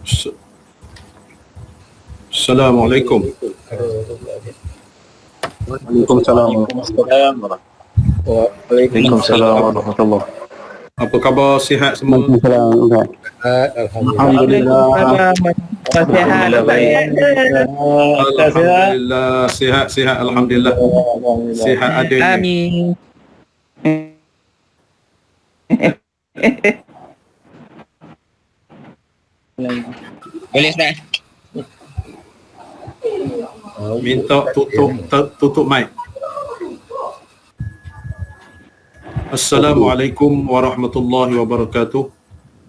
S- Assalamualaikum. Waalaikumsalam. Waalaikumsalam warahmatullahi. Apa khabar? Sihat semua? Waalaikumsalam. Alhamdulillah. Alhamdulillah baik. Alhamdulillah sihat. Alhamdulillah sihat adanya. Amin. Boleh Ustaz? Minta tutup mic. Assalamualaikum warahmatullahi wabarakatuh.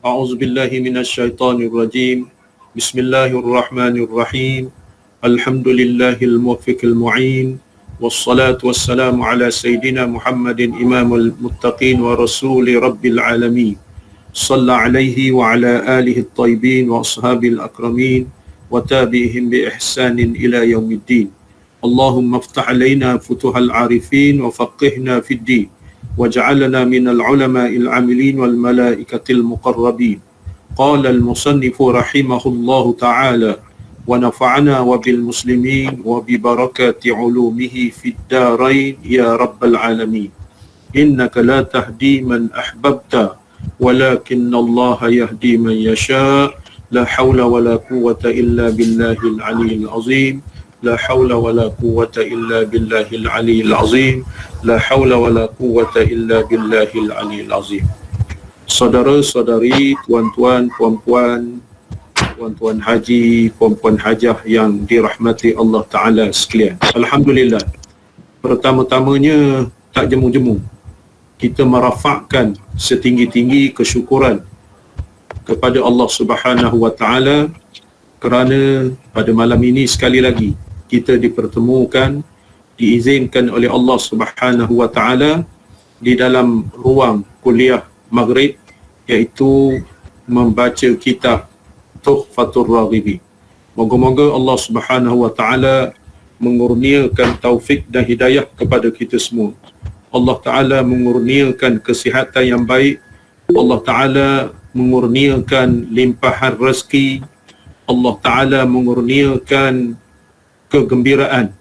A'udzubillahi minasyaitonirrajim. Bismillahirrahmanirrahim. Alhamdulillahil muwaffiqil mu'in. Wassalatu wassalamu ala sayyidina Muhammadin imamul muttaqin wa rasuli rabbil alamin. Shalla alaihi wa ala alihi at-tayyibin wa ashabil akramin wa tabi'ihim bi ihsanin ila yaumiddin. Allahumma iftah alaina futuhal arifin wa faqihna fid din waj'alna minal ulama'il 'amilin wal malaikatil muqarrabin. Qala al-musannif rahimahullahu ta'ala wa nafa'ana wa bil muslimin wa bi barakati 'ulumihi fid darain ya rabbal alamin. Innaka la tahdi man ahbabta walakinna Allah yahdi man yasha. La hawla wa la quwwata illa billahil aliyyil azim. La hawla wa la quwwata illa billahil aliyyil azim. La hawla wa la quwwata illa billahil aliyyil azim. Saudara-saudari, tuan-tuan, puan-puan, tuan-tuan haji, puan-puan hajah yang dirahmati Allah Ta'ala sekalian. Alhamdulillah. Pertama-tamanya tak jemu-jemu kita merafakkan setinggi-tinggi kesyukuran kepada Allah Subhanahu wa Ta'ala kerana pada malam ini sekali lagi kita dipertemukan, diizinkan oleh Allah Subhanahu wa Ta'ala di dalam ruang kuliah Maghrib, iaitu membaca kitab Tuhfatur Raghibi. Moga-moga Allah Subhanahu wa Ta'ala mengurniakan taufik dan hidayah kepada kita semua. Allah Ta'ala mengurniakan kesihatan yang baik. Allah Ta'ala mengurniakan limpahan rezeki. Allah Ta'ala mengurniakan kegembiraan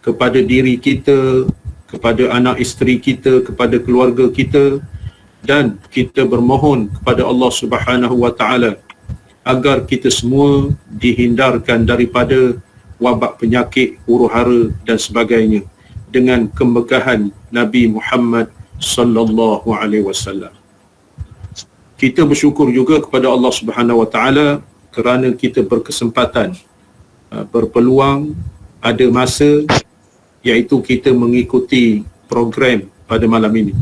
kepada diri kita, kepada anak isteri kita, kepada keluarga kita, dan kita bermohon kepada Allah Subhanahu wa Ta'ala agar kita semua dihindarkan daripada wabak penyakit, huru-hara dan sebagainya dengan kemegahan Nabi Muhammad sallallahu alaihi wasallam. Kita bersyukur juga kepada Allah Subhanahu wa Ta'ala kerana kita berkesempatan, berpeluang, ada masa, iaitu kita mengikuti program pada malam ini.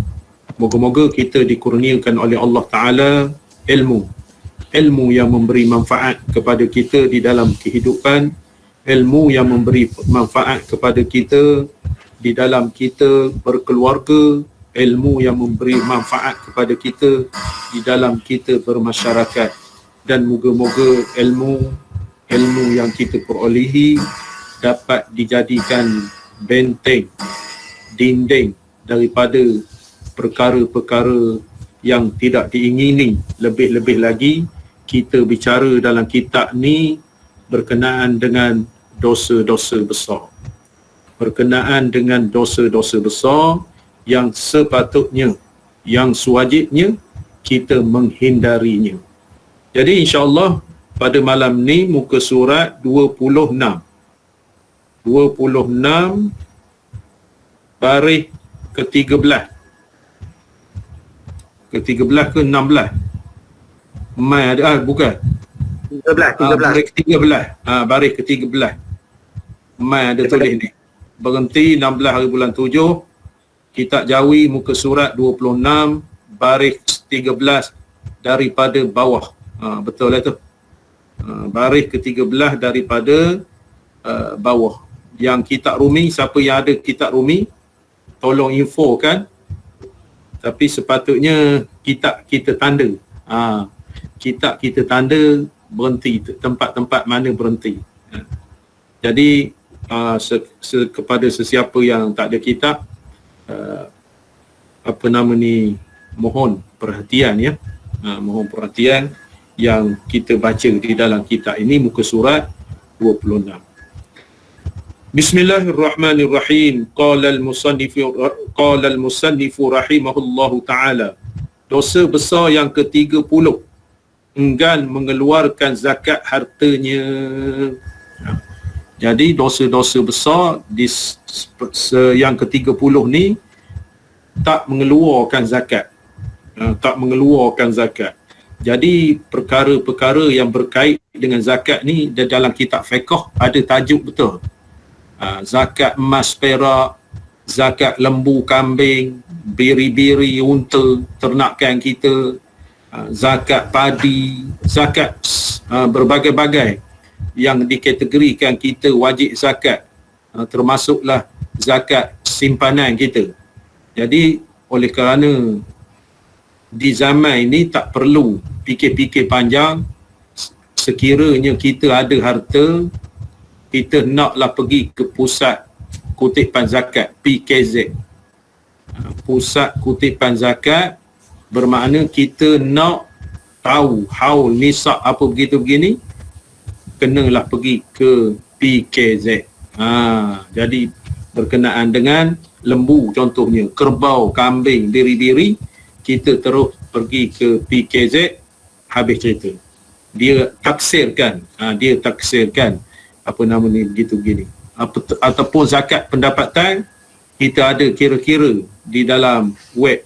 Moga-moga kita dikurniakan oleh Allah Ta'ala ilmu yang memberi manfaat kepada kita di dalam kehidupan, ilmu yang memberi manfaat kepada kita di dalam kita berkeluarga, ilmu yang memberi manfaat kepada kita di dalam kita bermasyarakat, dan moga-moga ilmu yang kita perolehi dapat dijadikan benteng, dinding daripada perkara-perkara yang tidak diingini. Lebih-lebih lagi kita bicara dalam kitab ni berkenaan dengan dosa-dosa besar, berkenaan dengan dosa-dosa besar yang sepatutnya, yang sewajibnya kita menghindarinya. Jadi insya-Allah pada malam ni muka surat 26 baris ke-13 ke 16. Mai ada bukan 13 baris ke-13. Baris ke-13 mai ada tulis ni. Berhenti 16 hari bulan 7. Kitab Jawi muka surat 26 baris 13 daripada bawah. Betul lah tu. Baris ke-13 daripada bawah. Yang kitab Rumi, siapa yang ada kitab Rumi tolong infokan. Tapi sepatutnya kitab kita tanda. Kitab kita tanda berhenti, tempat-tempat mana berhenti. Jadi kepada sesiapa yang tak ada kitab, mohon perhatian ya. Mohon perhatian. yang kita baca di dalam kitab ini, muka surat 26. Bismillahirrahmanirrahim. Qala al-musannifu rahimahullahu ta'ala. Dosa besar yang ke-30, enggan mengeluarkan zakat hartanya. Jadi dosa-dosa besar yang ke-30 ni tak mengeluarkan zakat. Tak mengeluarkan zakat. Jadi perkara-perkara yang berkait dengan zakat ni dalam kitab fiqh ada tajuk betul. Zakat emas perak, zakat lembu kambing, biri-biri unta ternakan kita, zakat padi, zakat berbagai-bagai yang dikategorikan kita wajib zakat, termasuklah zakat simpanan kita. Jadi oleh kerana di zaman ini tak perlu fikir-fikir panjang, sekiranya kita ada harta, kita naklah pergi ke pusat kutipan zakat, PKZ. Pusat kutipan zakat bermakna kita nak tahu haul nisab apa begitu-begini, kenalah pergi ke PKZ. Jadi berkenaan dengan lembu contohnya, kerbau, kambing, biri-biri, kita terus pergi ke PKZ, habis cerita. Dia taksirkan apa nama ni begitu begini. Ataupun zakat pendapatan, kita ada kira-kira di dalam web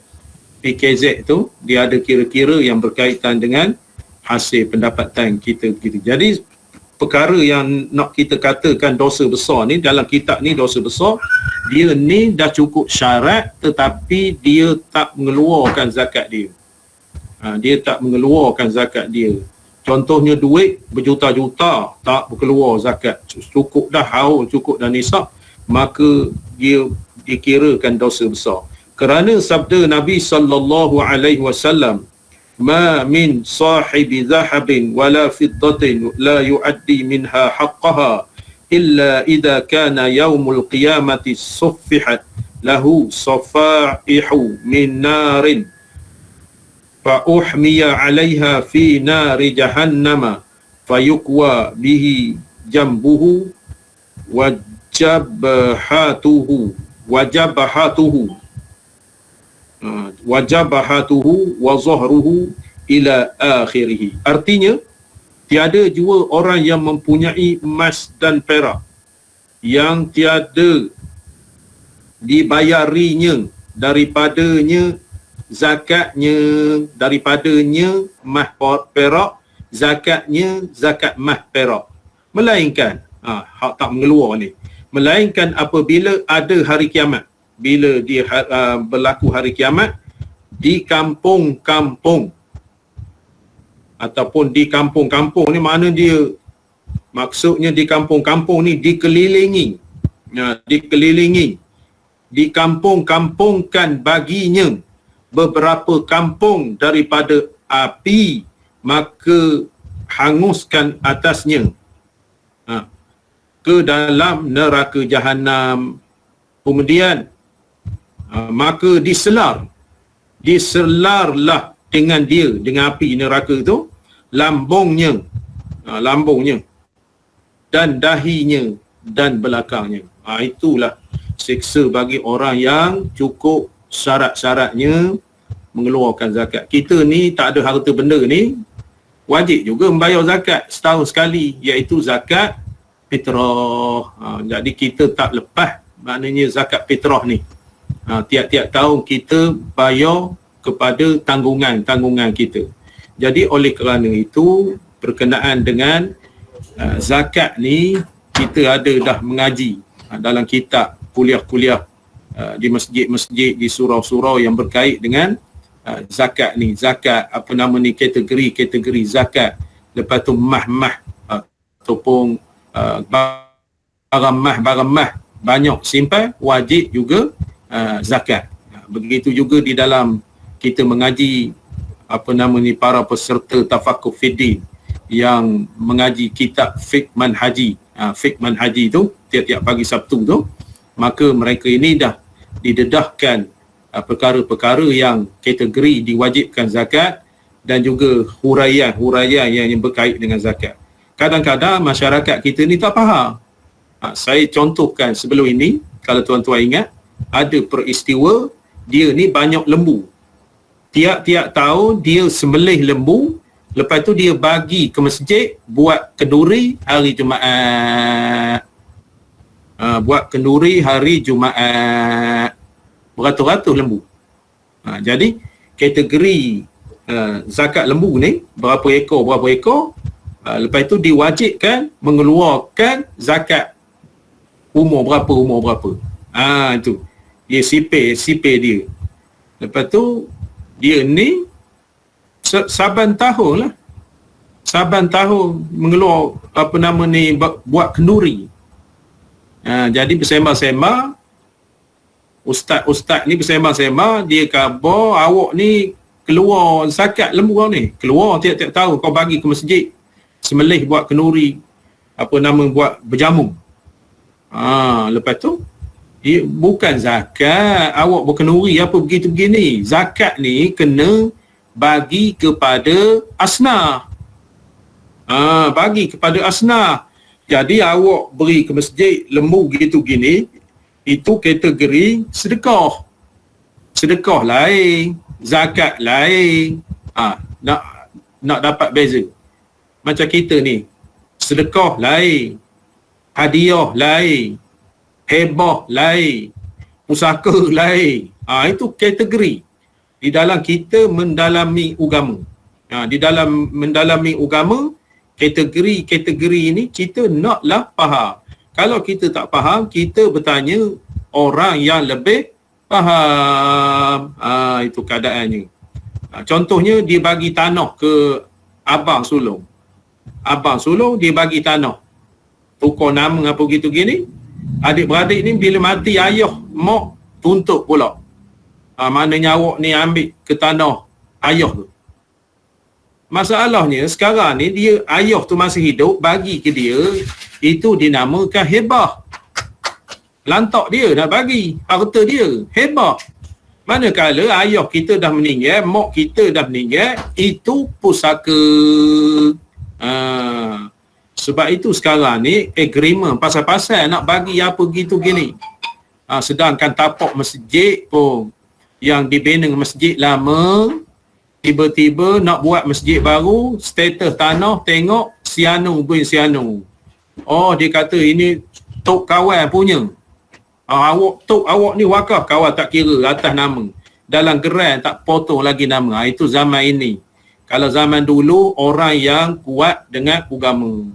PKZ tu, dia ada kira-kira yang berkaitan dengan hasil pendapatan kita begitu. Jadi perkara yang nak kita katakan dosa besar ni dalam kitab ni, dosa besar, dia ni dah cukup syarat tetapi dia tak mengeluarkan zakat dia. Dia tak mengeluarkan zakat dia. Contohnya duit berjuta-juta tak berkeluar zakat, cukup dah haul, cukup dah nisab, maka dia dikirakan dosa besar. Kerana sabda Nabi sallallahu alaihi wasallam, ma min sahibi zahabin wala fiddatin la yuaddi minha haqqaha illa idza kana yaumul qiyamati suffihat lahu safaihu min narin fa uhmiya 'alaiha fi nari jahannama fayukwa bihi jambuhu wajabhatuhu wa zahruhu ila akhirih. Artinya tiada jua orang yang mempunyai emas dan perak yang tiada dibayarinya daripadanya zakatnya, daripadanya emas perak, zakatnya zakat emas perak, melainkan hak tak mengeluar ni, melainkan apabila ada hari kiamat, bila dia berlaku hari kiamat di kampung-kampung ataupun di kampung-kampung ni, makna dia maksudnya di kampung-kampung ni dikelilingi, dikampung-kampungkan baginya beberapa kampung daripada api, maka hanguskan atasnya ke dalam neraka jahanam. Kemudian maka diselarlah dengan dia, dengan api neraka itu, lambungnya dan dahinya dan belakangnya. Itulah siksa bagi orang yang cukup syarat-syaratnya mengeluarkan zakat. Kita ni tak ada harta benda ni, wajib juga membayar zakat setahun sekali, iaitu zakat fitrah. Jadi kita tak lepas maknanya zakat fitrah ni. Tiap-tiap tahun kita bayar kepada tanggungan kita. Jadi oleh kerana itu, berkenaan dengan zakat ni, kita ada dah mengaji dalam kitab kuliah-kuliah di masjid-masjid, di surau-surau yang berkait dengan zakat ni. Zakat apa nama ni, kategori zakat. Lepas tu mah ataupun barang mah banyak simpan, wajib juga zakat. Begitu juga di dalam kita mengaji apa nama ni, para peserta tafakuh fiddin yang mengaji kitab fiqh manhaji, fiqh manhaji tu tiap-tiap pagi Sabtu tu, maka mereka ini dah didedahkan perkara-perkara yang kategori diwajibkan zakat dan juga huraian yang berkait dengan zakat. Kadang-kadang masyarakat kita ni tak faham. Saya contohkan sebelum ini, kalau tuan-tuan ingat, ada peristiwa dia ni banyak lembu. Tiap-tiap tahun dia sembelih lembu, lepas tu dia bagi ke masjid buat kenduri hari Jumaat. Buat kenduri hari Jumaat. Beratus-ratus lembu. Jadi kategori zakat lembu ni berapa ekor. Lepas tu diwajibkan mengeluarkan zakat umur berapa. Itu. Dia sipir dia. Lepas tu dia ni saban tahun mengeluar buat kenduri. Jadi bersembang-sembang, ustaz ni bersembang-sembang, dia khabar awak ni keluar zakat lembu kau ni, keluar tiap-tiap tahun kau bagi ke masjid, sembelih buat kenduri, buat berjamu. Lepas tu dia bukan zakat awak berkenduri apa begini. Zakat ni kena bagi kepada asnaf. Bagi kepada asnaf. Jadi awak beri ke masjid lembu gitu gini, itu kategori sedekah. Sedekah lain, zakat lain. Nak dapat beza. Macam kita ni, sedekah lain, hadiah lain, hebah lain, pusaka lain. Itu kategori. Di dalam kita mendalami agama. Di dalam mendalami agama, kategori ini kita naklah faham. Kalau kita tak faham, kita bertanya orang yang lebih faham. Itu keadaannya. Contohnya, dia bagi tanah ke abang sulung. Abang sulung, dia bagi tanah. Tukar nama apa gitu gini. Adik-beradik ni bila mati ayah, mak tuntut pula. Maknanya awak ni ambil ke tanah ayah tu. Masalahnya sekarang ni dia ayah tu masih hidup, bagi ke dia, itu dinamakan hebah. Lantak dia nak bagi harta dia, hebah. Manakala ayah kita dah meninggal, mak kita dah meninggal, itu pusaka. Sebab itu sekarang ni agreement pasal-pasal nak bagi apa gitu gini. Sedangkan tapak masjid pun yang dibina masjid lama, tiba-tiba nak buat masjid baru, status tanah tengok sianu bin sianu. Dia kata ini tok kawan punya. Awak ni wakaf, kawan tak kira atas nama. Dalam gerai tak potong lagi nama. Itu zaman ini. Kalau zaman dulu orang yang kuat dengan agama.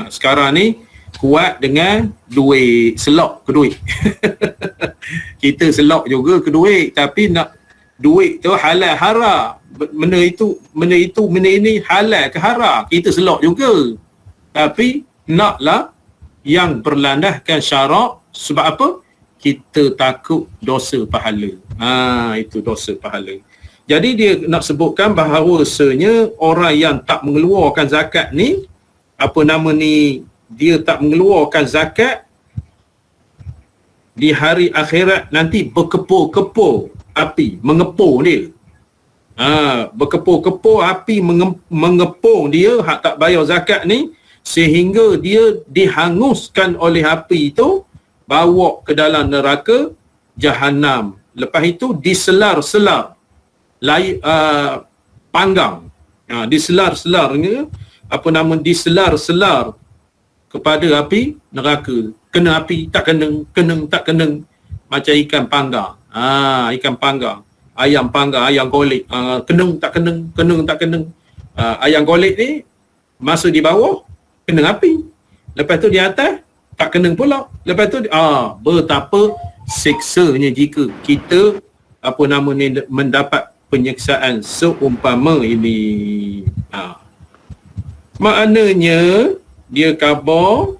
Sekarang ni kuat dengan duit, selok ke duit. Kita selok juga ke duit, tapi nak duit tu halal haram. Benda ini halal ke haram, kita selok juga. Tapi naklah yang berlandaskan syarak. Sebab apa? Kita takut dosa pahala. Itu dosa pahala. Jadi dia nak sebutkan bahawasanya orang yang tak mengeluarkan zakat ni, dia tak mengeluarkan zakat, di hari akhirat nanti berkepul-kepul api, mengepul dia. Berkepul-kepul api mengepung dia, hak tak bayar zakat ni, sehingga dia dihanguskan oleh api itu, bawa ke dalam neraka Jahannam. Lepas itu diselar-selar panggang. Diselar-selarnya diselar-selar kepada api neraka. Kena api tak kena, macam ikan panggang. Ikan panggang, ayam panggang, ayam golek. Kena tak kena. Ayam golek ni masa di bawah kena api. Lepas tu di atas tak kena pula. Lepas tu betapa seksanya jika kita mendapat penyeksaan seumpama ini. Maknanya dia khabar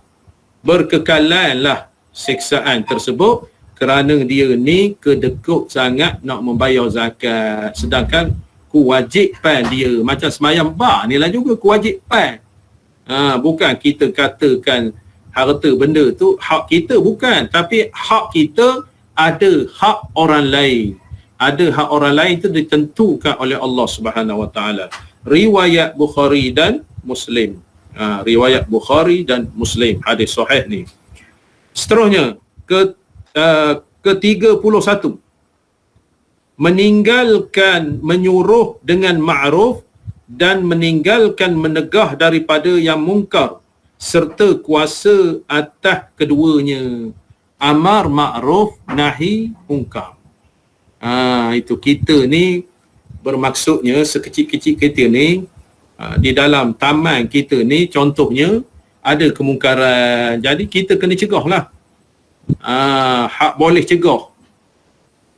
berkekalanlah seksaan tersebut kerana dia ni kedekut sangat nak membayar zakat. Sedangkan kewajipan dia macam semayang bar ni lah juga kewajipan. Bukan kita katakan harta benda tu hak kita, bukan, tapi hak kita ada hak orang lain. Ada hak orang lain itu ditentukan oleh Allah Subhanahu Wa Taala. riwayat Bukhari dan Muslim. Riwayat Bukhari dan Muslim, hadis sahih ni. Seterusnya ke-31, meninggalkan menyuruh dengan ma'ruf dan meninggalkan menegah daripada yang mungkar serta kuasa atas keduanya. Amar ma'ruf, nahi mungkar. Itu kita ni bermaksudnya sekecil-kecil kita ni di dalam taman kita ni contohnya ada kemungkaran. Jadi kita kena cegah lah. Hak boleh cegah.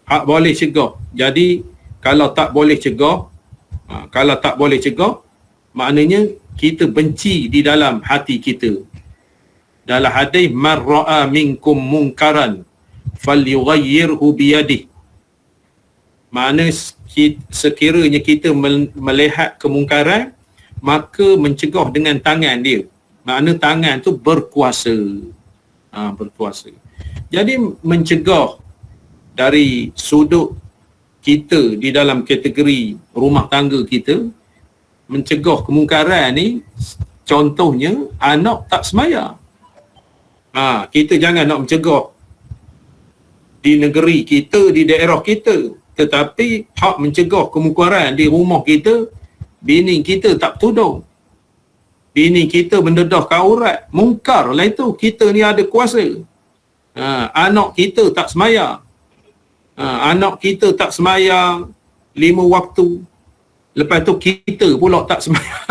Hak boleh cegah. Jadi kalau tak boleh cegah, maknanya kita benci di dalam hati kita. Dalam hadis, man ra'a minkum munkaran falyughayyirhu biyadihi. Makna sekiranya kita melihat kemungkaran, maka mencegah dengan tangan dia. Makna tangan tu berkuasa. Berkuasa. Jadi mencegah dari sudut kita di dalam kategori rumah tangga kita, mencegah kemungkaran ni, contohnya anak tak sembahyang. Kita jangan nak mencegah di negeri kita, di daerah kita, tetapi hak mencegah kemungkaran di rumah kita, bini kita tak bertudung, bini kita mendedah aurat, mungkar lah itu. Kita ni ada kuasa. Anak kita tak sembahyang, anak kita tak sembahyang 5 waktu, lepas tu kita pula tak sembahyang.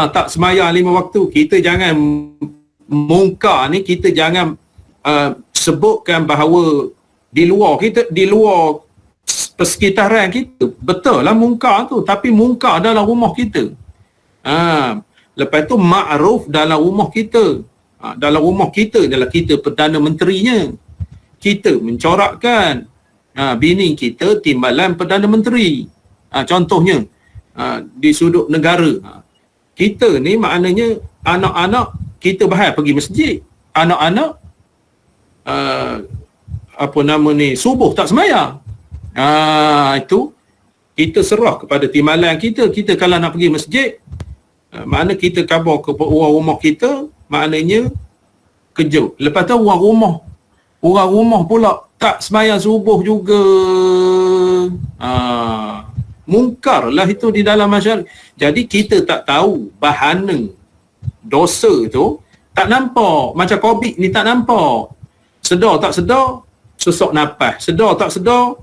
Tak sembahyang 5 waktu. Kita jangan mungkar ni, kita jangan sebutkan bahawa di luar kita, di luar persekitaran kita betul lah mungkar tu, tapi mungkar dalam rumah kita. Lepas tu ma'ruf dalam rumah kita. Dalam rumah kita adalah kita Perdana Menterinya. Kita mencorakkan bini kita timbalan Perdana Menteri. Contohnya di sudut negara. Kita ni maknanya anak-anak kita bahaya pergi masjid. Anak-anak subuh tak sembahyang. Itu kita serah kepada timbalan kita. Kita kalau nak pergi masjid, makna kita khabar ke orang rumah kita, maknanya kejut. Lepas tu orang rumah pula tak sembahyang subuh juga. Mungkar lah itu di dalam masyarakat. Jadi kita tak tahu bahana dosa tu, tak nampak. Macam COVID ni tak nampak. Sedar tak sedar, sesak nafas. Sedar tak sedar,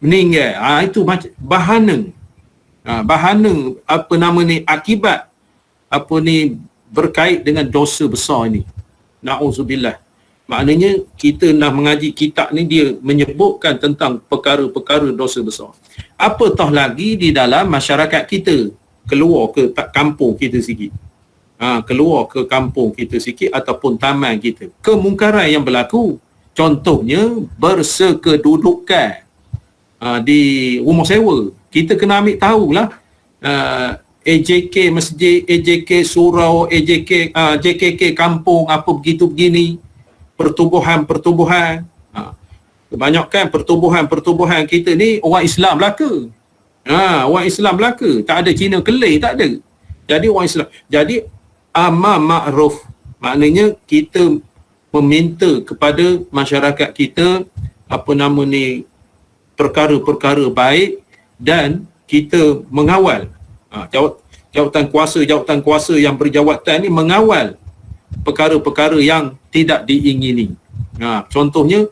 meninggal. Itu macam bahana. Bahana akibat berkait dengan dosa besar ini. Na'udzubillah. Maknanya kita nak mengaji kitab ni, dia menyebutkan tentang perkara-perkara dosa besar. Apatah lagi di dalam masyarakat kita, keluar ke kampung kita sikit. Keluar ke kampung kita sikit ataupun taman kita. Kemungkaran yang berlaku, contohnya bersekedudukan di rumah sewa. Kita kena ambil tahulah. AJK masjid, AJK surau, AJK JKK kampung, apa begitu begini. Pertubuhan. Kebanyakan pertubuhan kita ni orang Islam belaka. Orang Islam belaka. Tak ada Cina kelih, tak ada. Jadi orang Islam. Jadi amar ma'ruf, maknanya kita meminta kepada masyarakat kita perkara-perkara baik, dan kita mengawal jawatan kuasa yang berjawatan ni mengawal perkara-perkara yang tidak diingini. Contohnya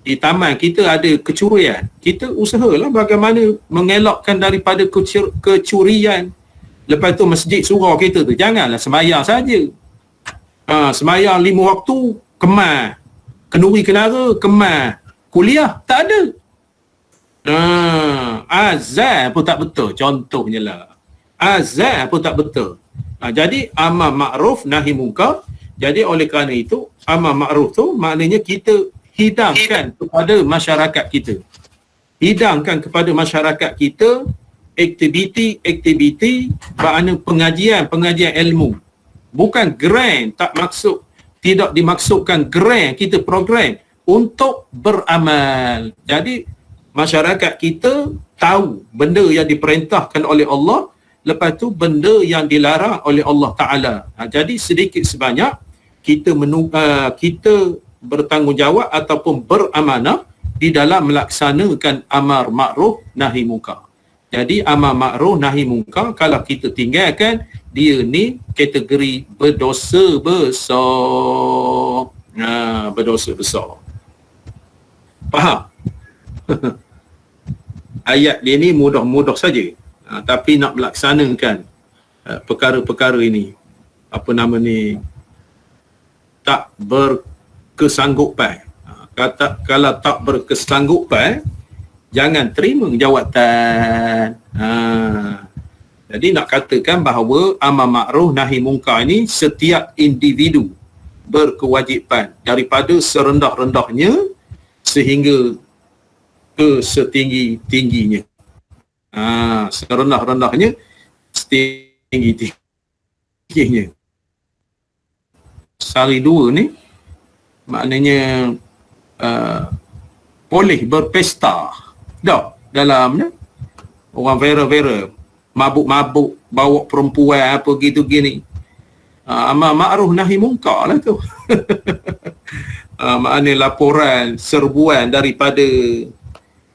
di taman kita ada kecurian, kita usahalah bagaimana mengelakkan daripada kecurian. Lepas tu masjid surau kita tu janganlah sembahyang saja. Sembahyang 5 waktu kemas, kenduri kenara kemas, kuliah tak ada. Azan pun tak betul, contohnya lah. Azan pun tak betul. Jadi amar ma'ruf nahi mungkar. Jadi oleh kerana itu amar ma'ruf tu maknanya kita hidangkan kepada masyarakat kita. Hidangkan kepada masyarakat kita aktiviti makna pengajian ilmu. Bukan grant, tidak dimaksudkan grant, kita program untuk beramal. Jadi masyarakat kita tahu benda yang diperintahkan oleh Allah, lepas tu benda yang dilarang oleh Allah Ta'ala. Jadi sedikit sebanyak kita kita bertanggungjawab ataupun beramanah di dalam melaksanakan amar ma'ruf nahi munkar. Jadi amar ma'ruf nahi munkar kalau kita tinggalkan, dia ni kategori berdosa besar. Berdosa besar. Faham? Ayat dia ni mudah-mudah saja. Tapi nak melaksanakan perkara-perkara ini, apa nama ni, tak berkesanggupan. Kalau tak berkesanggupan, jangan terima jawatan. Jadi nak katakan bahawa amar ma'ruf nahi munkar ini setiap individu berkewajipan daripada serendah-rendahnya sehingga ke setinggi-tingginya. Serendah-rendahnya, setinggi-tingginya. Sari dua ni maknanya boleh berpesta dah dalamnya. Orang vera-vera mabuk-mabuk bawa perempuan apa gitu gini, amar ma'ruf nahi munkar lah tu. Maknanya laporan serbuan daripada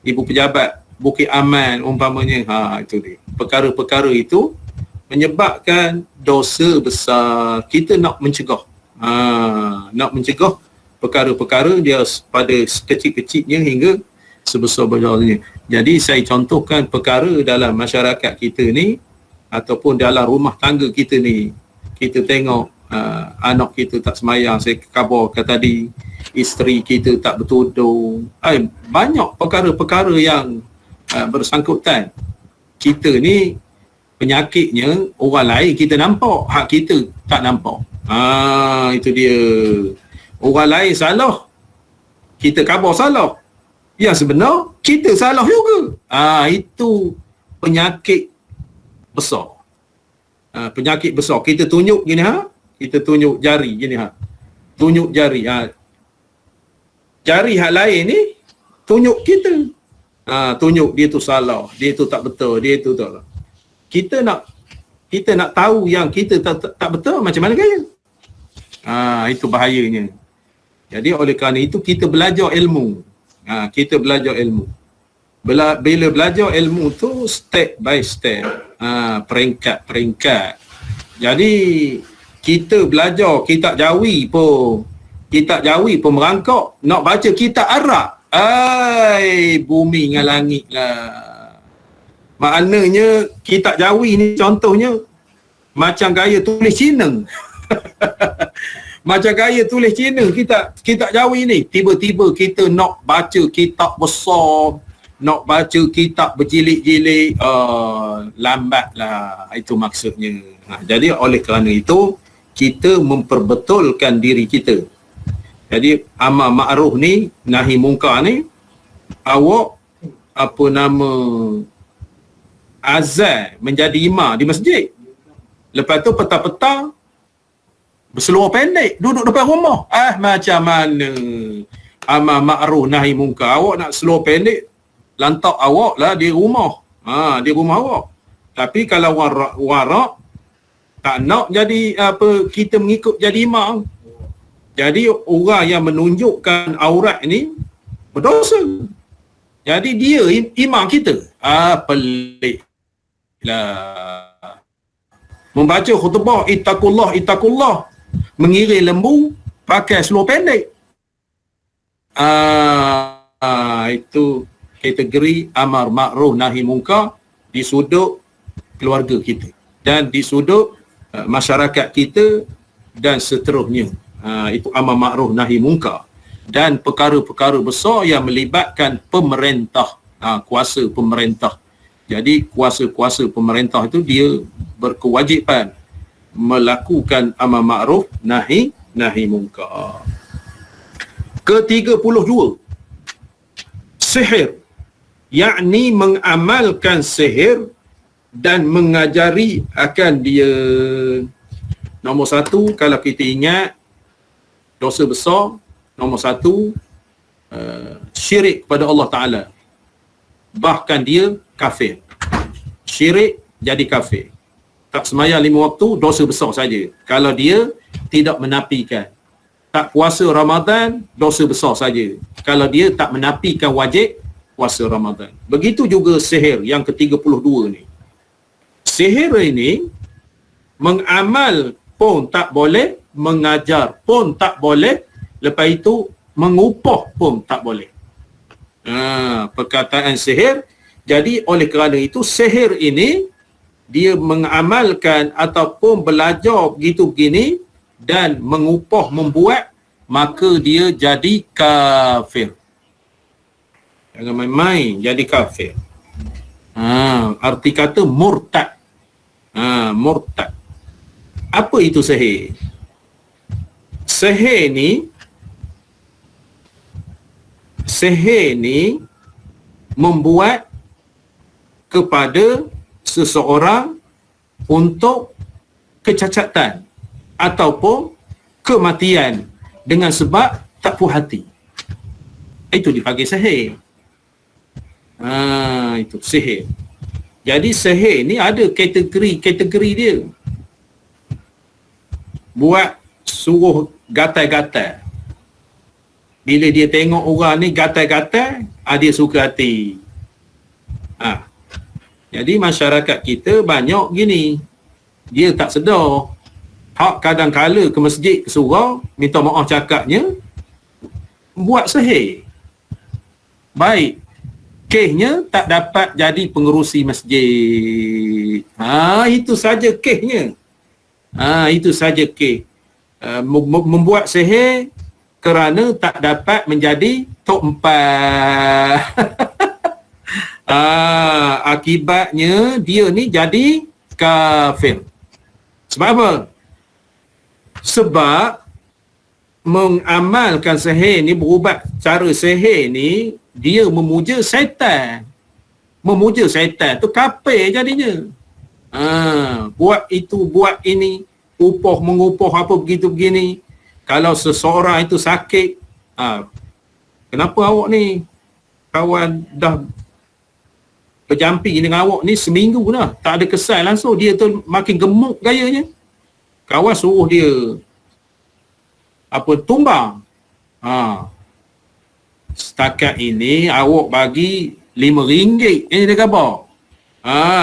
ibu pejabat Bukit Aman umpamanya. Itu dia. Perkara-perkara itu menyebabkan dosa besar. Kita nak mencegah. Nak mencegah perkara-perkara dia pada kecil-kecilnya hingga sebesar-besarnya. Jadi saya contohkan perkara dalam masyarakat kita ni ataupun dalam rumah tangga kita ni. Kita tengok anak kita tak semayang, saya kabarkan tadi, isteri kita tak bertudung. Banyak perkara-perkara yang bersangkutan. Kita ni penyakitnya orang lain kita nampak, hak kita tak nampak. Itu dia. Orang lain salah, kita khabar salah. Yang sebenar kita salah juga. Itu penyakit besar. Penyakit besar. Kita tunjuk gini kita tunjuk jari gini tunjuk jari. Jari hak lain ni tunjuk kita. Tunjuk dia tu salah, dia tu tak betul, dia tu tak. Kita nak tahu yang kita tak betul, macam mana gaya? Itu bahayanya. Jadi oleh kerana itu kita belajar ilmu. Kita belajar ilmu. Bila belajar ilmu tu step by step, peringkat-peringkat. Jadi kita belajar kitab jawi pun merangkak nak baca kitab Arab. Bumi dengan langit lah. Maknanya kitab jawi ni contohnya macam gaya tulis Cina. Macam gaya tulis Cina kitab jawi ni. Tiba-tiba kita nak baca kitab besar, nak baca kitab berjilid-jilid, lambatlah. Itu maksudnya. Jadi oleh kerana itu kita memperbetulkan diri kita. Jadi amar ma'ruf ni, nahi munkar ni, awak azan menjadi imam di masjid. Lepas tu petang-petang berseluar pendek duduk depan rumah. Macam mana amar ma'ruf nahi munkar? Awak nak seluar pendek, lantak awak lah di rumah. Di rumah awak. Tapi kalau warak tak nak jadi kita mengikut jadi imam. Jadi orang yang menunjukkan aurat ni berdosa. Jadi dia imam kita. Pelik lah. Membaca khutbah ittaqullah, mengiring lembu pakai seluar pendek. Itu kategori amar ma'ruf nahi munkar di sudut keluarga kita dan di sudut masyarakat kita dan seterusnya. Itu amar ma'ruf nahi munkar. Dan perkara-perkara besar yang melibatkan pemerintah, kuasa pemerintah. Jadi kuasa-kuasa pemerintah itu dia berkewajipan melakukan amar ma'ruf nahi munkar. Ke-32, sihir, yakni mengamalkan sihir dan mengajari akan dia. Nombor satu, kalau kita ingat dosa besar, nombor satu, syirik kepada Allah Ta'ala. Bahkan dia kafir. Syirik jadi kafir. Tak sembahyang 5 waktu, dosa besar saja. Kalau dia tidak menafikan. Tak puasa Ramadan, dosa besar saja. Kalau dia tak menafikan wajib puasa Ramadan. Begitu juga sihir yang ke-32 ni. Sihir ini mengamal pun tak boleh, mengajar pun tak boleh, lepas itu mengupah pun tak boleh. Perkataan sihir. Jadi oleh kerana itu sihir ini dia mengamalkan ataupun belajar begitu begini dan mengupah membuat, maka dia jadi kafir. Jangan main-main jadi kafir. Arti kata murtad. Murtad. Apa itu sihir? Sihir ni membuat kepada seseorang untuk kecacatan ataupun kematian dengan sebab tak puas hati. Itu dipanggil sihir. Itu sihir. Jadi sihir ni ada kategori dia. Buat suruh gatal-gatal. Bila dia tengok orang ni gatal-gatal, dia suka hati. Jadi masyarakat kita banyak gini. Dia tak sedar. Hak kadang-kala ke masjid ke surau, minta maaf cakapnya, buat sihir. Baik. Kesnya tak dapat jadi pengerusi masjid. Itu saja kesnya. Itu saja kes. Membuat sihir kerana tak dapat menjadi tok 4. Akibatnya dia ni jadi kafir. Sebab apa? Sebab mengamalkan sihir ni, berubat cara sihir ni, dia memuja syaitan. Memuja syaitan tu kafir jadinya. Buat itu, buat ini, mengupah apa begitu begini. Kalau seseorang itu sakit, kenapa awak ni kawan dah berjampi dengan awak ni seminggu dah, tak ada kesal langsung, dia tu makin gemuk gayanya. Kawan suruh dia tumbang. Setakat ini awak bagi RM5. Ini dia khabar.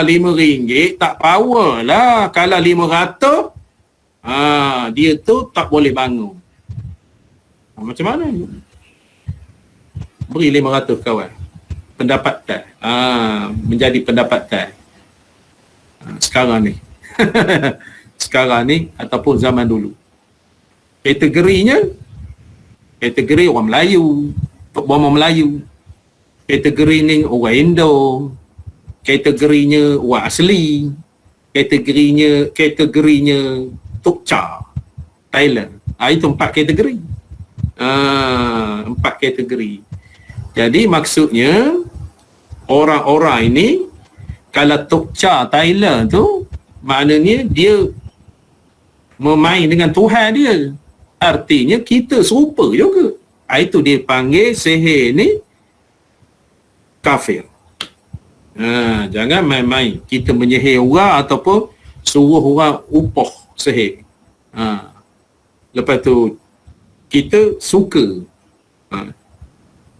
RM5 tak power lah. Kalau RM500, dia tu tak boleh bangun. Macam mana? Beri RM500 kawan. Pendapatan. Menjadi pendapatan. Sekarang ni. Sekarang ni ataupun zaman dulu. Kategorinya, kategori orang Melayu, orang Melayu. Kategori ni orang Indo. Kategorinya orang asli. Kategorinya Tukca, Thailand. Itu 4 kategori. 4 kategori. Jadi maksudnya orang-orang ini, kalau Tukca Thailand tu, maknanya dia memain dengan Tuhan dia. Artinya kita serupa juga. Itu dia panggil sihir ni kafir. Jangan main-main kita menyihir orang ataupun suruh orang upah sihir. Lepas tu kita suka.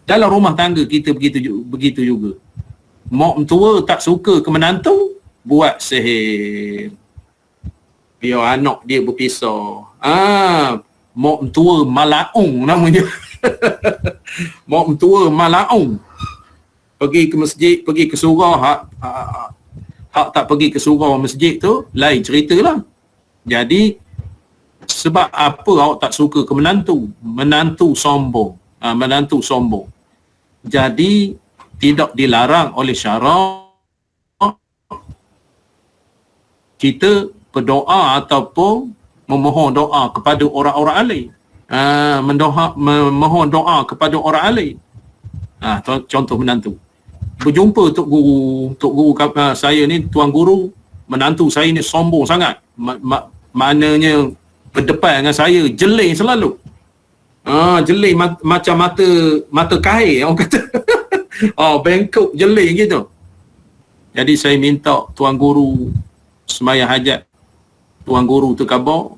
Dalam rumah tangga kita begitu juga. Mak mentua tak suka ke menantu, buat sihir. Biar anak dia berpisah. Mak mentua malaung namanya. Mak mentua malaung. Pergi ke masjid, pergi ke surau, hak tak pergi ke surau masjid tu lain ceritalah. Jadi sebab apa awak tak suka ke menantu? Menantu sombong. Menantu sombong. Jadi tidak dilarang oleh syarak kita berdoa ataupun memohon doa kepada orang-orang alim. Memohon doa kepada orang alim. Contoh menantu. Berjumpa Tok Guru saya ni, Tuan Guru, menantu saya ni sombong sangat. Maknanya berdepan dengan saya, jeling selalu. Jeling macam mata kahir orang kata. Bengkok jeling gitu. Jadi saya minta Tuan Guru sembahyang hajat, tuan guru terkhabar,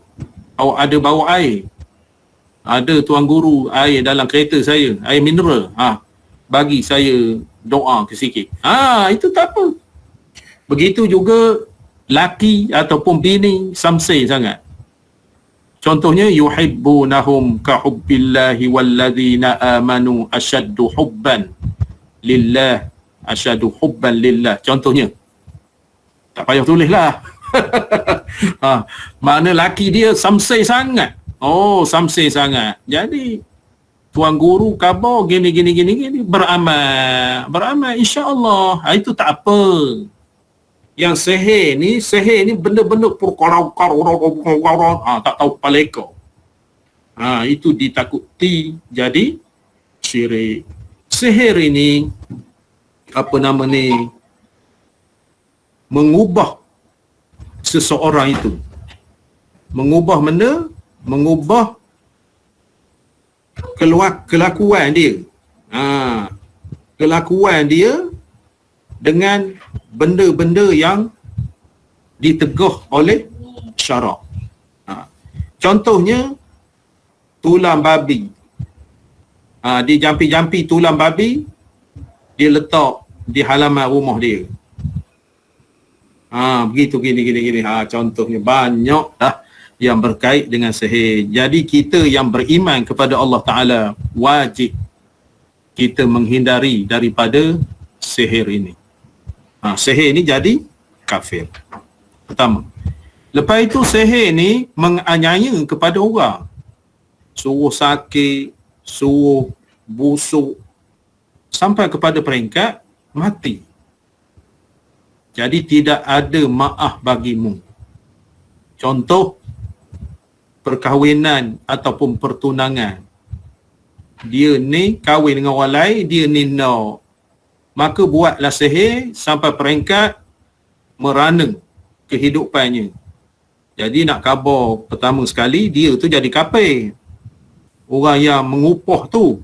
awak ada bawa air. Ada tuan guru, air dalam kereta saya, air mineral. Bagi saya doa ke sikit. Itu tak apa. Begitu juga laki ataupun bini samsai sangat. Contohnya yuhibbunahum ka hubbillahi walladzina amanu asyaddu hubban lillah, asyaddu hubban lillah. Contohnya. Tak payah tulis lah. Makna laki dia samsai sangat. Samsai sangat. Jadi tuan guru khabar gini beramal insya-Allah. Itu tak apa. Yang sihir ni benda-benda tak tahu kepala ekor. Itu ditakuti jadi syirik. Sihir ini mengubah seseorang itu. Mengubah benda, mengubah kelakuan dia. Kelakuan dia dengan benda-benda yang ditegah oleh syarak. Contohnya tulang babi. Dia jampi-jampi tulang babi, dia letak di halaman rumah dia. Begitu gini. Contohnya banyak dah yang berkait dengan sihir. Jadi kita yang beriman kepada Allah Ta'ala wajib kita menghindari daripada sihir ini. Sihir ni jadi kafir. Pertama. Lepas itu sihir ni menganiaya kepada orang. Suruh sakit, suruh busuk, sampai kepada peringkat mati. Jadi tidak ada maaf bagimu. Contoh perkahwinan ataupun pertunangan. Dia ni kahwin dengan orang lain, dia ni no. Maka buatlah sihir sampai peringkat merana kehidupannya. Jadi nak khabar pertama sekali, dia tu jadi kafir. Orang yang mengupah tu.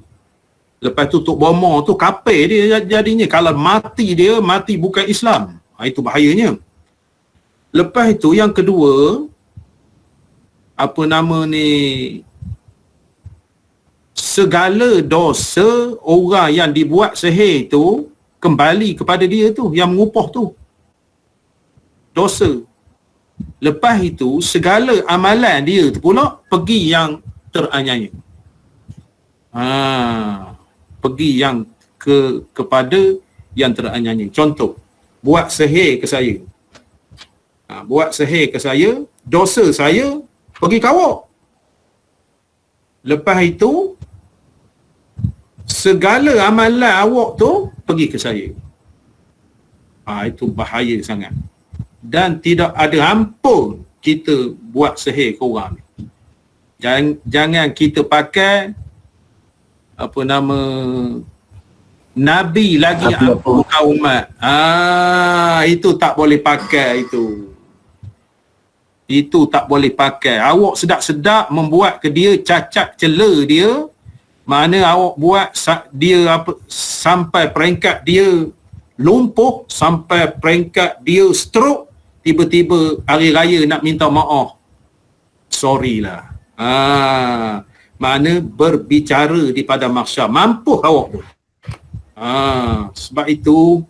Lepas tu Tok Bomo tu kafir dia jadinya. Kalau mati dia, mati bukan Islam. Itu bahayanya. Lepas itu yang kedua, segala dosa orang yang dibuat sihir tu kembali kepada dia tu, yang mengupah tu. Dosa. Lepas itu segala amalan dia tu pula pergi yang teraniaya. Pergi yang kepada yang teraniaya. Contoh, buat sihir ke saya. Buat sihir ke saya, dosa saya pergi ke awak. Lepas itu segala amalan awak tu pergi ke saya. Itu bahaya sangat. Dan tidak ada ampun kita buat sihir ke orang. Jangan kita pakai Nabi lagi ampun kau umat. Itu tak boleh pakai itu. Itu tak boleh pakai. Awak sedap-sedap membuat ke dia cacat cela dia. Mana awak buat dia sampai peringkat dia lumpuh, sampai peringkat dia stroke, tiba-tiba hari raya nak minta maaf. Sorry lah. Mana berbicara di padang mahsyar. Mampu awak tu. Sebab itu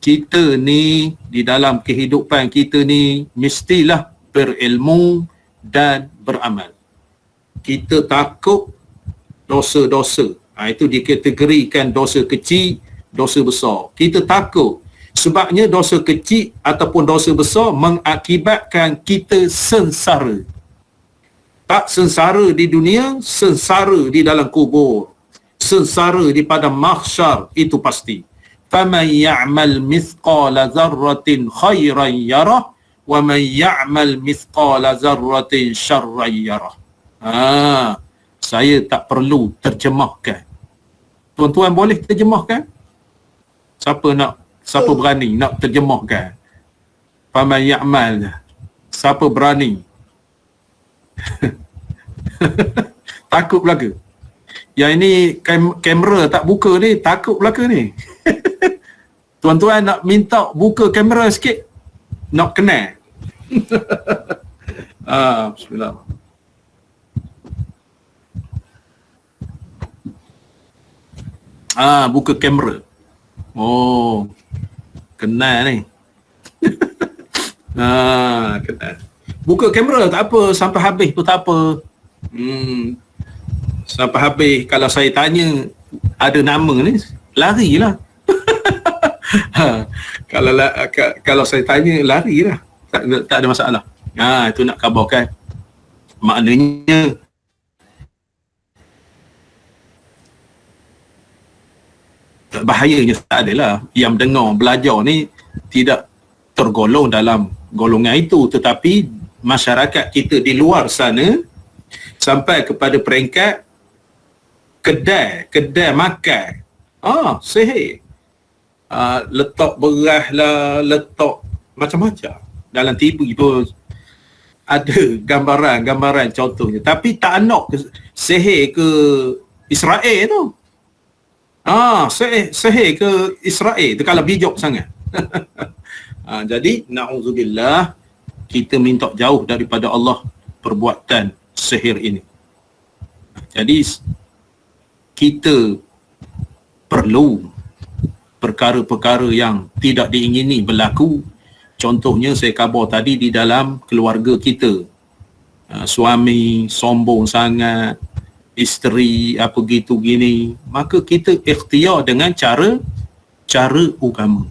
kita ni di dalam kehidupan kita ni mestilah berilmu dan beramal. Kita takut dosa-dosa. Itu dikategorikan dosa kecil, dosa besar. Kita takut. Sebabnya dosa kecil ataupun dosa besar mengakibatkan kita sengsara. Tak sengsara di dunia, sengsara di dalam kubur. Sengsara di padang mahsyar, itu pasti. فَمَنْ يَعْمَلْ مِثْقَالَ ذَرَّةٍ خَيْرًا يَرَهُ وَمَنْ يَعْمَلْ مِثْقَالَ ذَرَّةٍ شَرًّا يَرَهُ. Saya tak perlu terjemahkan. Tuan-tuan boleh terjemahkan? Siapa berani nak terjemahkan? Faman ya'mal. Siapa berani? Takut belaka. Yang ini kamera tak buka ni, takut belaka ni. Tuan-tuan nak minta buka kamera sikit, nak kenal. Bismillah. Buka kamera. Oh, kenal ni. Kenal. Buka kamera tak apa, sampai habis pun tak apa. Sampai habis kalau saya tanya ada nama ni, larilah. Kalau saya tanya larilah. Tak ada masalah. Itu nak khabarkan. Maknanya bahayanya tak adalah yang dengar belajar ni tidak tergolong dalam golongan itu, tetapi masyarakat kita di luar sana sampai kepada peringkat kedai makan sihir, letak beras lah, letak macam-macam dalam TV pun ada gambaran contohnya, tapi tak nak sihir ke Israel tu. Sihir ke Israel tu kalau bijak sangat. Jadi na'udzubillah, kita minta jauh daripada Allah perbuatan sihir ini. Jadi kita perlu perkara-perkara yang tidak diingini berlaku. Contohnya saya khabar tadi di dalam keluarga kita, suami sombong sangat, isteri apa gitu gini, maka kita ikhtiar dengan cara agama.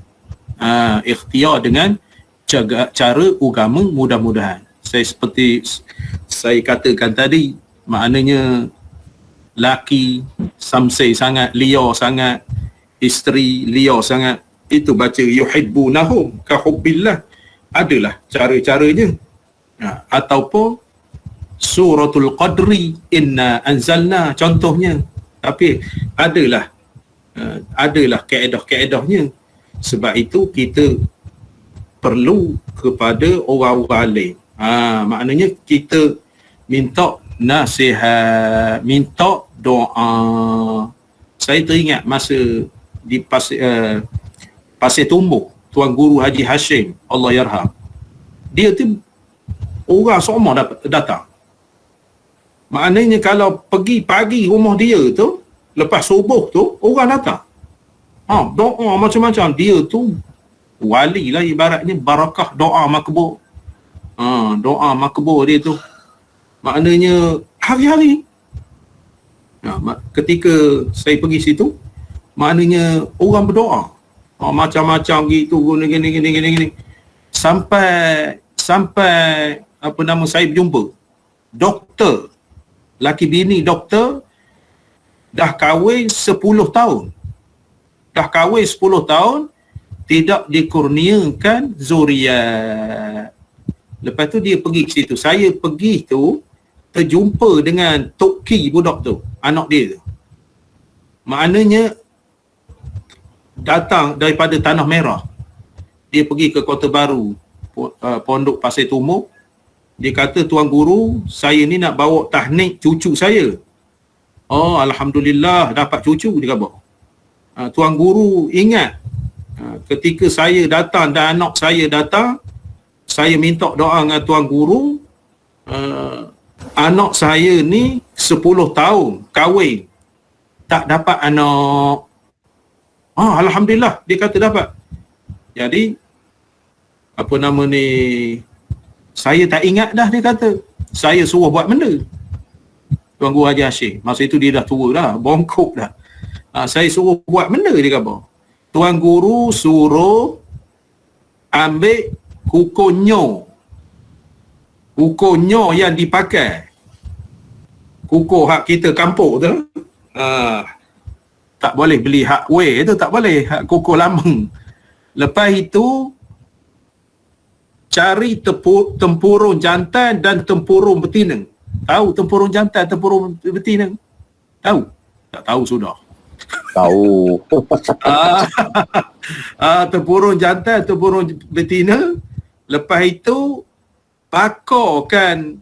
Ikhtiar dengan cara agama, mudah-mudahan. Seperti saya katakan tadi, maknanya laki samsai sangat, liar sangat, isteri liar sangat, itu baca yuhibbunahum ka hubbillah, adalah cara-caranya. Ataupun suratul qadri inna anzalna contohnya, tapi adalah kaedah-kaedahnya. Sebab itu kita perlu kepada orang-orang alim. Maknanya kita minta nasihat, minta doa. Saya teringat masa di Pasir Tumbuh, Tuan Guru Haji Hashim, Allah yarham, dia tu orang semua datang. Maknanya kalau pergi pagi rumah dia tu, lepas subuh tu orang datang. Doa macam-macam. Dia tu wali lah, ibaratnya barakah doa makbul. Doa makbul dia tu. Maknanya hari-hari. Ketika saya pergi situ, maknanya orang berdoa. Macam-macam gitu, gini. Sampai apa nama, saya berjumpa doktor, laki bini doktor, dah kahwin 10 tahun. Tidak dikurniakan zuriat. Lepas tu dia pergi ke situ. Saya pergi tu, terjumpa dengan Toki budak tu, anak dia tu. Maknanya datang daripada Tanah Merah. Dia pergi ke Kota Baru, Pondok Pasir Tumbuh. Dia kata, Tuan Guru, saya ni nak bawa tahnik cucu saya. Alhamdulillah dapat cucu, dia kata. Tuan Guru ingat, ketika saya datang dan anak saya datang, saya minta doa dengan Tuan Guru, anak saya ni 10 tahun kahwin, tak dapat anak. Alhamdulillah, dia kata dapat. Jadi apa nama ni, saya tak ingat dah, dia kata. Saya suruh buat benda. Tuan Guru Haji Hashim, masa itu dia dah tua dah, bongkok dah. Saya suruh buat benda, dia kata. Tuan Guru suruh ambil kukuh nyo yang dipakai, kukuh hak kita kampung tu. Tak boleh beli hak wei tu, tak boleh, hak kukuh lama. Lepas itu cari tempurung jantan dan tempurung betina. Tahu tempurung jantan, tempurung betina? Tahu? Tak tahu sudah. Tahu. Tempurung jantan, tempurung betina. Lepas itu bakarkan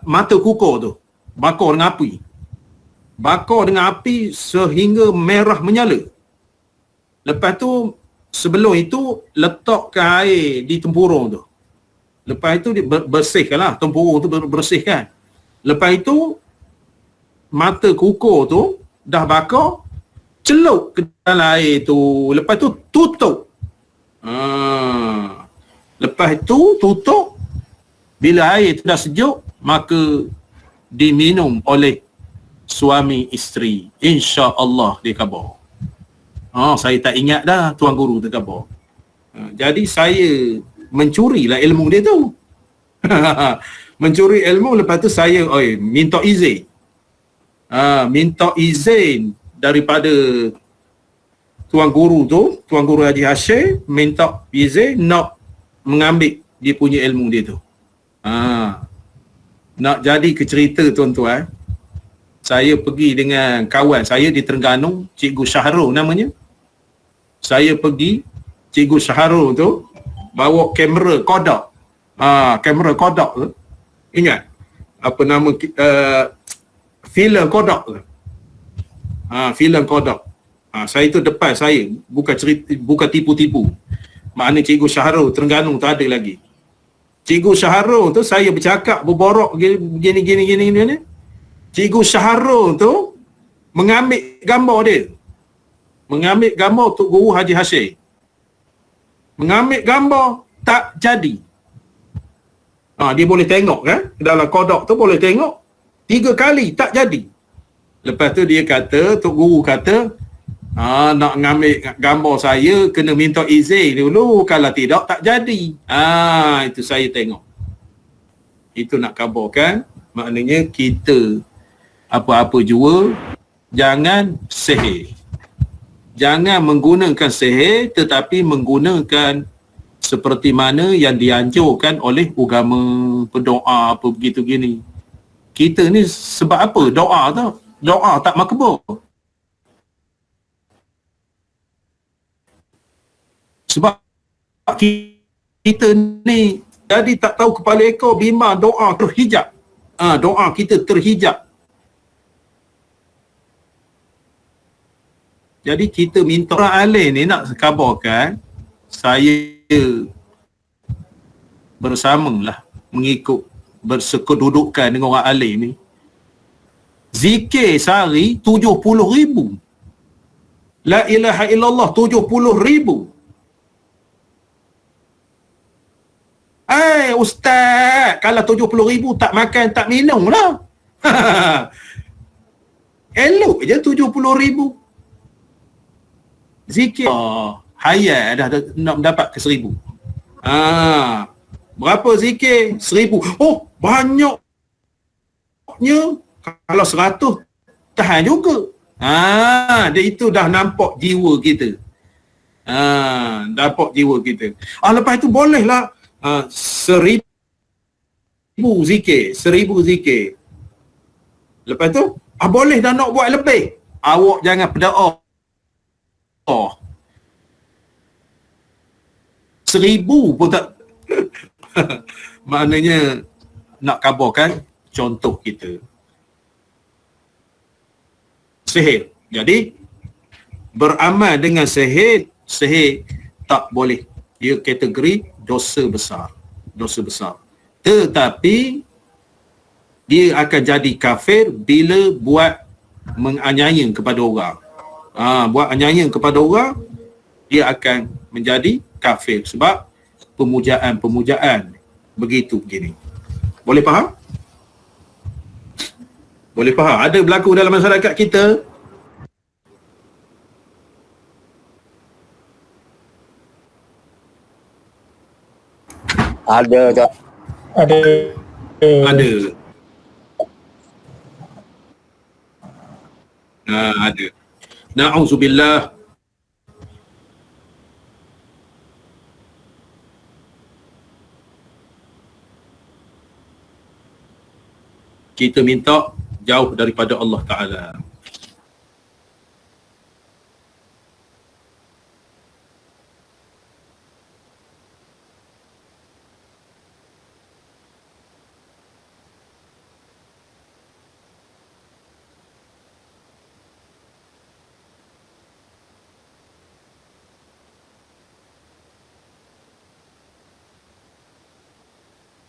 mata kukuh tu. Bakar dengan api. Bakar dengan api sehingga merah menyala. Lepas tu sebelum itu letakkan air di tempurung tu. Lepas itu dia bersihkan lah, tempurung tu bersihkan. Lepas itu mata kukur tu dah bakar, celup ke dalam air tu. Lepas tu tutup. Lepas itu tutup. Bila air tu dah sejuk, maka diminum oleh suami isteri. InsyaAllah dia khabar. Saya tak ingat dah Tuan Guru tu khabar. Jadi saya mencurilah ilmu dia tu. Mencuri ilmu, lepas tu saya minta izin. Minta izin daripada Tuan Guru tu, Tuan Guru Haji Hashim, minta izin nak mengambil dia punya ilmu dia tu. Nak jadi ke cerita tuan-tuan, saya pergi dengan kawan saya di Terengganu, Cikgu Syahrul namanya. Saya pergi, Cikgu Syahrul tu bawa kamera Kodak. Kamera Kodak tu. Ingat? Apa nama filem Kodak tu. Filem Kodak. Saya tu depan saya, bukan tipu-tipu. Maknanya Cikgu Syahrul Terengganu tu ada lagi. Cikgu Syahrul tu saya bercakap, berborok gini. Cikgu Syahrul tu mengambil gambar dia. Mengambil gambar Tok Guru Haji Hashim. Mengambil gambar tak jadi. Dia boleh tengok kan? Dalam Kodak tu boleh tengok 3 kali tak jadi. Lepas tu dia kata, Tok Guru kata, nak ngambil gambar saya kena minta izin dulu, kalau tidak tak jadi. Itu saya tengok. Itu nak khabarkan, maknanya kita apa-apa jua jangan sihir. Jangan menggunakan sihir, tetapi menggunakan seperti mana yang dianjurkan oleh agama, berdoa apa begitu gini. Kita ni sebab apa doa tu? Doa tak makbul. Sebab kita ni jadi tak tahu kepala ekor, bimbang doa terhijab. Doa kita terhijab. Jadi kita minta orang alim ni nak khabarkan, saya bersamalah mengikut bersekedudukan dengan orang alim ni. Zikir sehari 70,000. La ilaha illallah 70,000. Ustaz, kalau 70,000 tak makan tak minum lah. Elok je 70,000. Zikir hayat dah nak mendapat ke 1,000. Berapa zikir? 1,000. Banyaknya. Kalau 100 tahan juga. Dia itu dah nampak jiwa kita. Nampak jiwa kita. Lepas itu bolehlah 1,000 zikir. 1,000 zikir. Lepas tu boleh dah nak buat lebih. Awak jangan berdoa 1,000 pun tak. Maknanya nak khabarkan contoh kita sihir. Jadi beramal dengan sihir tak boleh. Dia kategori dosa besar. Dosa besar. Tetapi dia akan jadi kafir bila buat menganiaya kepada orang. Buat aniaya kepada orang, dia akan menjadi kafir sebab pemujaan begitu begini. Boleh faham? Boleh faham? Ada berlaku dalam masyarakat kita. Ada tak? Ada. Ada. Ada. Na'udzubillah. Kita minta jauh daripada Allah Ta'ala.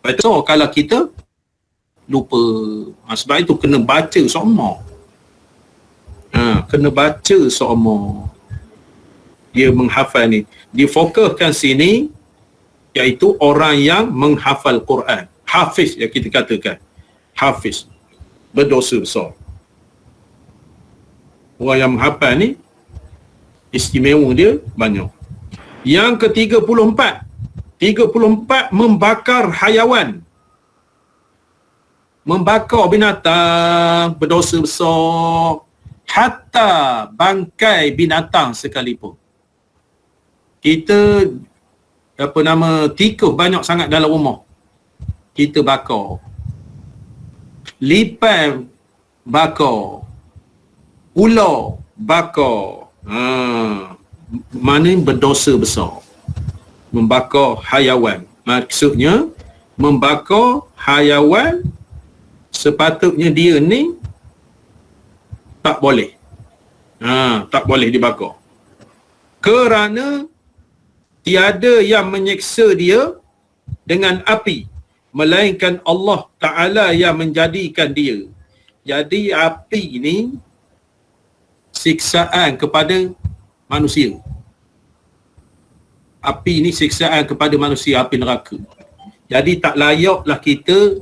Betul kalau kita lupa. Sebab itu kena baca semua. Kena baca semua. Dia menghafal ni. Difokuskan sini iaitu orang yang menghafal Quran. Hafiz yang kita katakan. Hafiz. Berdosa besar. Orang yang menghafal ni istimewa dia banyak. Yang ke-34. 34 membakar hayawan. Membakar binatang berdosa besar. Hatta bangkai binatang sekalipun. Kita tikus banyak sangat dalam rumah. Kita bakar. Lipan bakar. Ular bakar. Mana berdosa besar. Membakar hayawan. Maksudnya membakar hayawan sepatutnya dia ni tak boleh. Tak boleh dibakar. Kerana tiada yang menyeksa dia dengan api melainkan Allah Ta'ala yang menjadikan dia. Jadi api ni siksaan kepada manusia. Api ni siksaan kepada manusia, api neraka. Jadi tak layaklah kita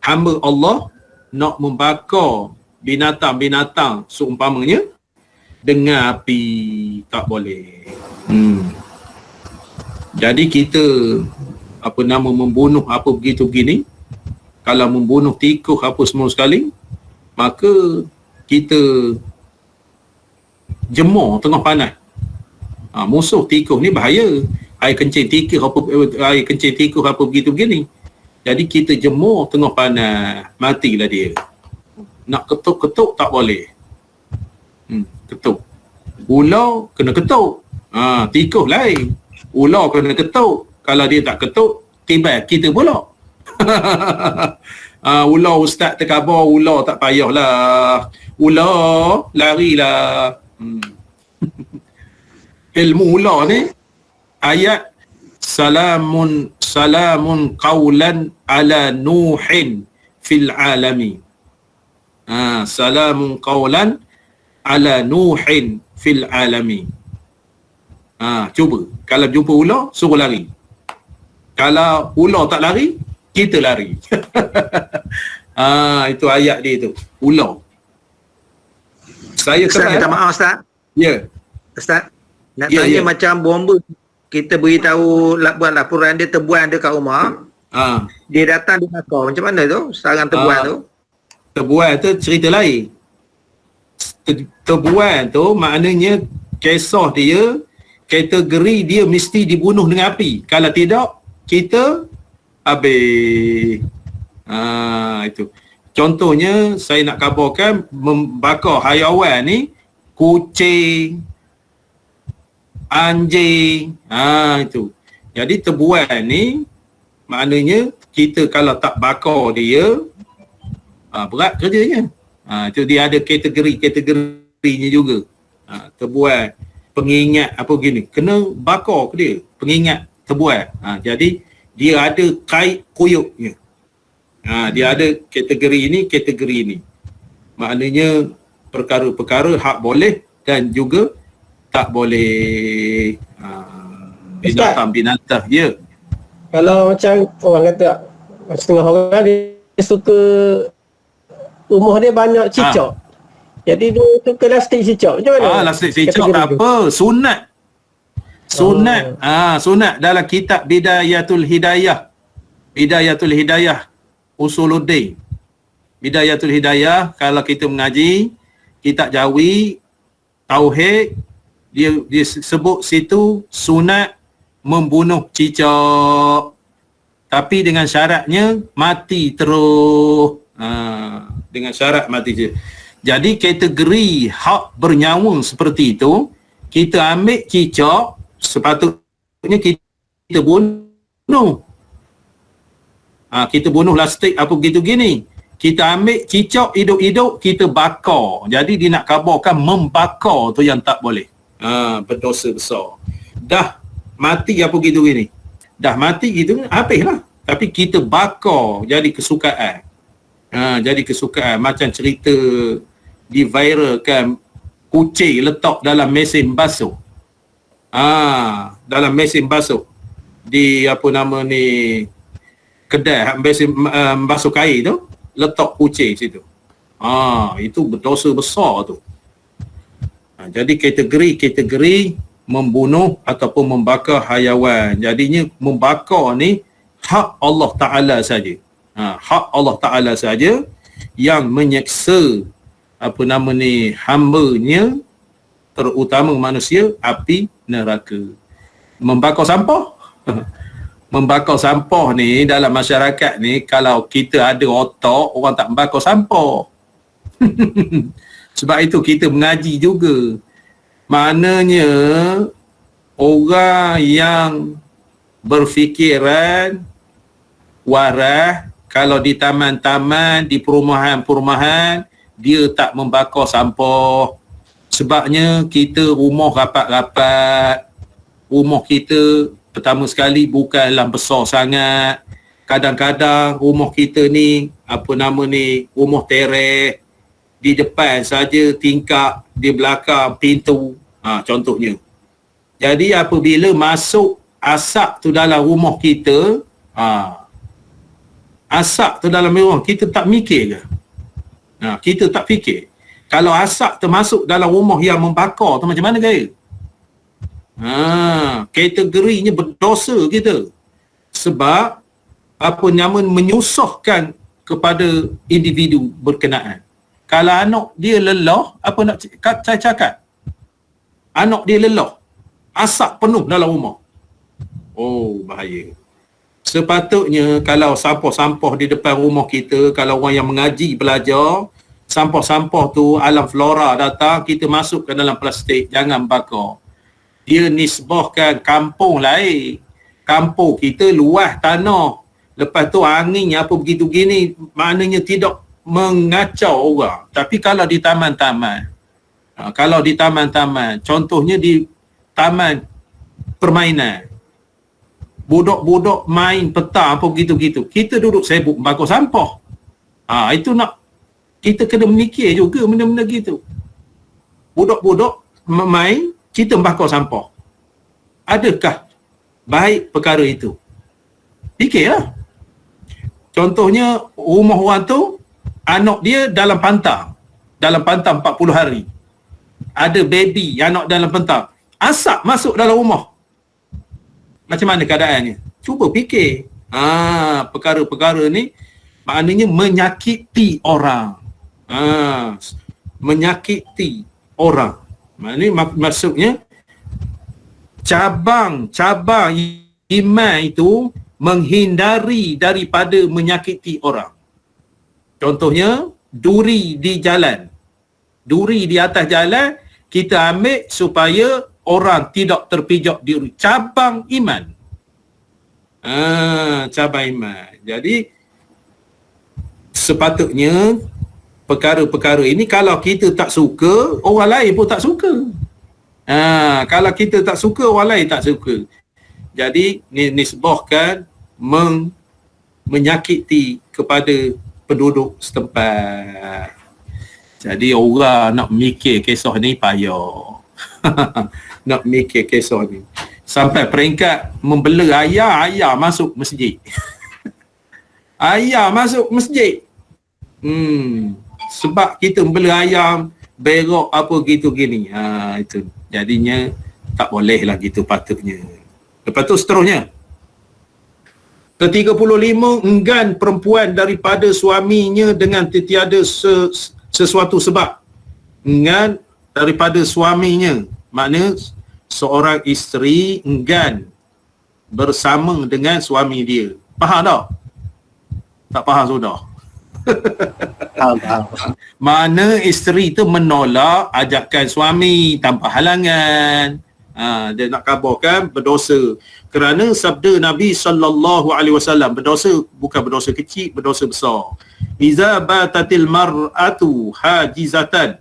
hamba Allah nak membakar binatang-binatang seumpamanya dengan api. Tak boleh. Jadi kita membunuh apa begitu begini, kalau membunuh tikus apa semua sekali, maka kita jemur tengah panas. Musuh tikus ni bahaya. Air kencing tikus apa begitu begini. Jadi kita jemur tengah panas, matilah dia. Nak ketuk-ketuk tak boleh. Ketuk. Ular kena ketuk. Tikus lain. Ular kena ketuk. Kalau dia tak ketuk, tiba kita pula. Ular ustaz terkabar, ular tak payahlah. Ular larilah. Ilmu ular ni ayat salamun qawlan ala nuhin fil alami. Salamun qawlan ala nuhin fil alami. Cuba kalau jumpa ular suruh lari. Kalau ular tak lari, kita lari. Itu ayat dia tu. Ular. Saya Ustaz minta maaf Ustaz. Ya. Ustaz nak Ya, tanya ya. macam bomba, kita beritahu buat laporan dia terbuan dekat rumah, dia datang dia bakar. Macam mana tu sarang terbuan tu? Terbuan tu cerita lain. Terbuan tu maknanya kisah dia, kategori dia mesti dibunuh dengan api. Kalau tidak, kita habis. Itu. Contohnya saya nak kabarkan membakar hayawan ni, kucing, anjing, itu. Jadi terbuan ni maknanya kita kalau tak bakar dia, berat kerjanya. Itu dia ada kategorinya juga. Terbuan, pengingat apa gini, kena bakar ke dia, pengingat terbuan. Jadi dia ada kait kuyuknya. Dia ada kategori ini. Maknanya perkara-perkara hak boleh dan juga tak boleh. Binatang-binatang. Ya. Kalau macam orang kata, setengah orang dia suka rumah dia banyak cicak. Jadi dia suka lastik cicak. Macam mana? Lastik cicak tak apa. Sunat. Sunat dalam kitab Bidayatul Hidayah. Bidayatul Hidayah Usuluddin. Bidayatul Hidayah, kalau kita mengaji kitab Jawi, Tauhid, dia sebut situ sunat membunuh cicak. Tapi dengan syaratnya mati terus. Dengan syarat mati je. Jadi kategori hak bernyawa seperti itu, kita ambil cicak, sepatutnya kita bunuh. Kita bunuh lastik apa begitu gini. Kita ambil cicak hidup-hidup, kita bakar. Jadi dia nak kabarkan membakar tu yang tak boleh. Berdosa besar. Dah mati apa begitu gini. Dah mati gitu, habislah. Tapi kita bakar jadi kesukaan. Jadi kesukaan. Macam cerita diviralkan kucing letak dalam mesin basuh. Dalam mesin basuh. Di apa nama ni, kedai mesin basuh kain tu, letak kucing situ. Itu berdosa besar tu. Jadi kategori membunuh ataupun membakar haiwan. Jadinya membakar ni hak Allah Ta'ala saja. Hak Allah Ta'ala saja yang menyeksa apa nama ni, hamba-Nya, terutama manusia, api neraka. Membakar sampah. Membakar sampah ni dalam masyarakat ni, kalau kita ada otak, orang tak membakar sampah. Sebab itu kita mengaji juga. Maknanya orang yang berfikiran waras, kalau di taman-taman, di perumahan-perumahan, dia tak membakar sampah. Sebabnya kita rumah rapat-rapat, rumah kita pertama sekali bukanlah besar sangat. Kadang-kadang rumah kita ni, apa nama ni, rumah teres, di depan saja tingkap, di belakang pintu, contohnya. Jadi apabila masuk asap tu dalam rumah kita, asap tu dalam rumah kita, tak mikir ke? Kita tak fikir. Kalau asap termasuk dalam rumah yang membakar tu macam mana gaya? Kategorinya berdosa kita. Sebab apa nama, menyusahkan kepada individu berkenaan. Kalau anak dia lelah, apa nak saya cakap? Anak dia lelah, asap penuh dalam rumah. Oh, bahaya. Sepatutnya kalau sampah-sampah di depan rumah kita, kalau orang yang mengaji, belajar, sampah-sampah tu alam flora datang, kita masukkan dalam plastik, jangan bakar. Dia nisbahkan kampung lain. Kampung kita luas tanah. Lepas tu angin apa begitu gini, maknanya tidak mengacau orang. Tapi kalau di taman-taman, contohnya di taman permainan, budak-budak main petang apa begitu-gitu, kita duduk sibuk bakar sampah. Itu nak, kita kena memikir juga benda-benda gitu. Budak-budak main, kita bakar sampah. Adakah baik perkara itu? Fikirlah. Contohnya rumah orang tu, anak dia dalam pantang 40 hari. Ada baby anak dalam pantang, asap masuk dalam rumah. Macam mana keadaannya? Cuba fikir. Perkara-perkara ni maknanya menyakiti orang. Menyakiti orang. Maknanya maksudnya cabang-cabang iman itu menghindari daripada menyakiti orang. Contohnya duri di jalan. Duri di atas jalan kita ambil supaya orang tidak terpijak duri. Cabang iman. Cabang iman. Jadi sepatutnya perkara-perkara ini kalau kita tak suka, orang lain pun tak suka. Kalau kita tak suka, orang lain tak suka. Jadi nisbahkan menyakiti kepada penduduk setempat. Jadi orang nak mikir kisah ni payah. Nak mikir kisah ni. Sampai peringkat membela ayah masuk masjid. Ayah masuk masjid. Sebab kita membela ayam, berok apa gitu gini. Itu. Jadinya tak boleh lah gitu patutnya. Lepas tu seterusnya. Ke-35, enggan perempuan daripada suaminya dengan tiada sesuatu sebab. Enggan daripada suaminya. Maknanya seorang isteri enggan bersama dengan suami dia. Faham tak? Tak faham sudah? Faham. Mana isteri tu menolak ajakan suami tanpa halangan. Dia nak kabarkan berdosa. Kerana sabda Nabi SAW, berdosa bukan berdosa kecil, berdosa besar. Iza batatil mar'atu hajizatan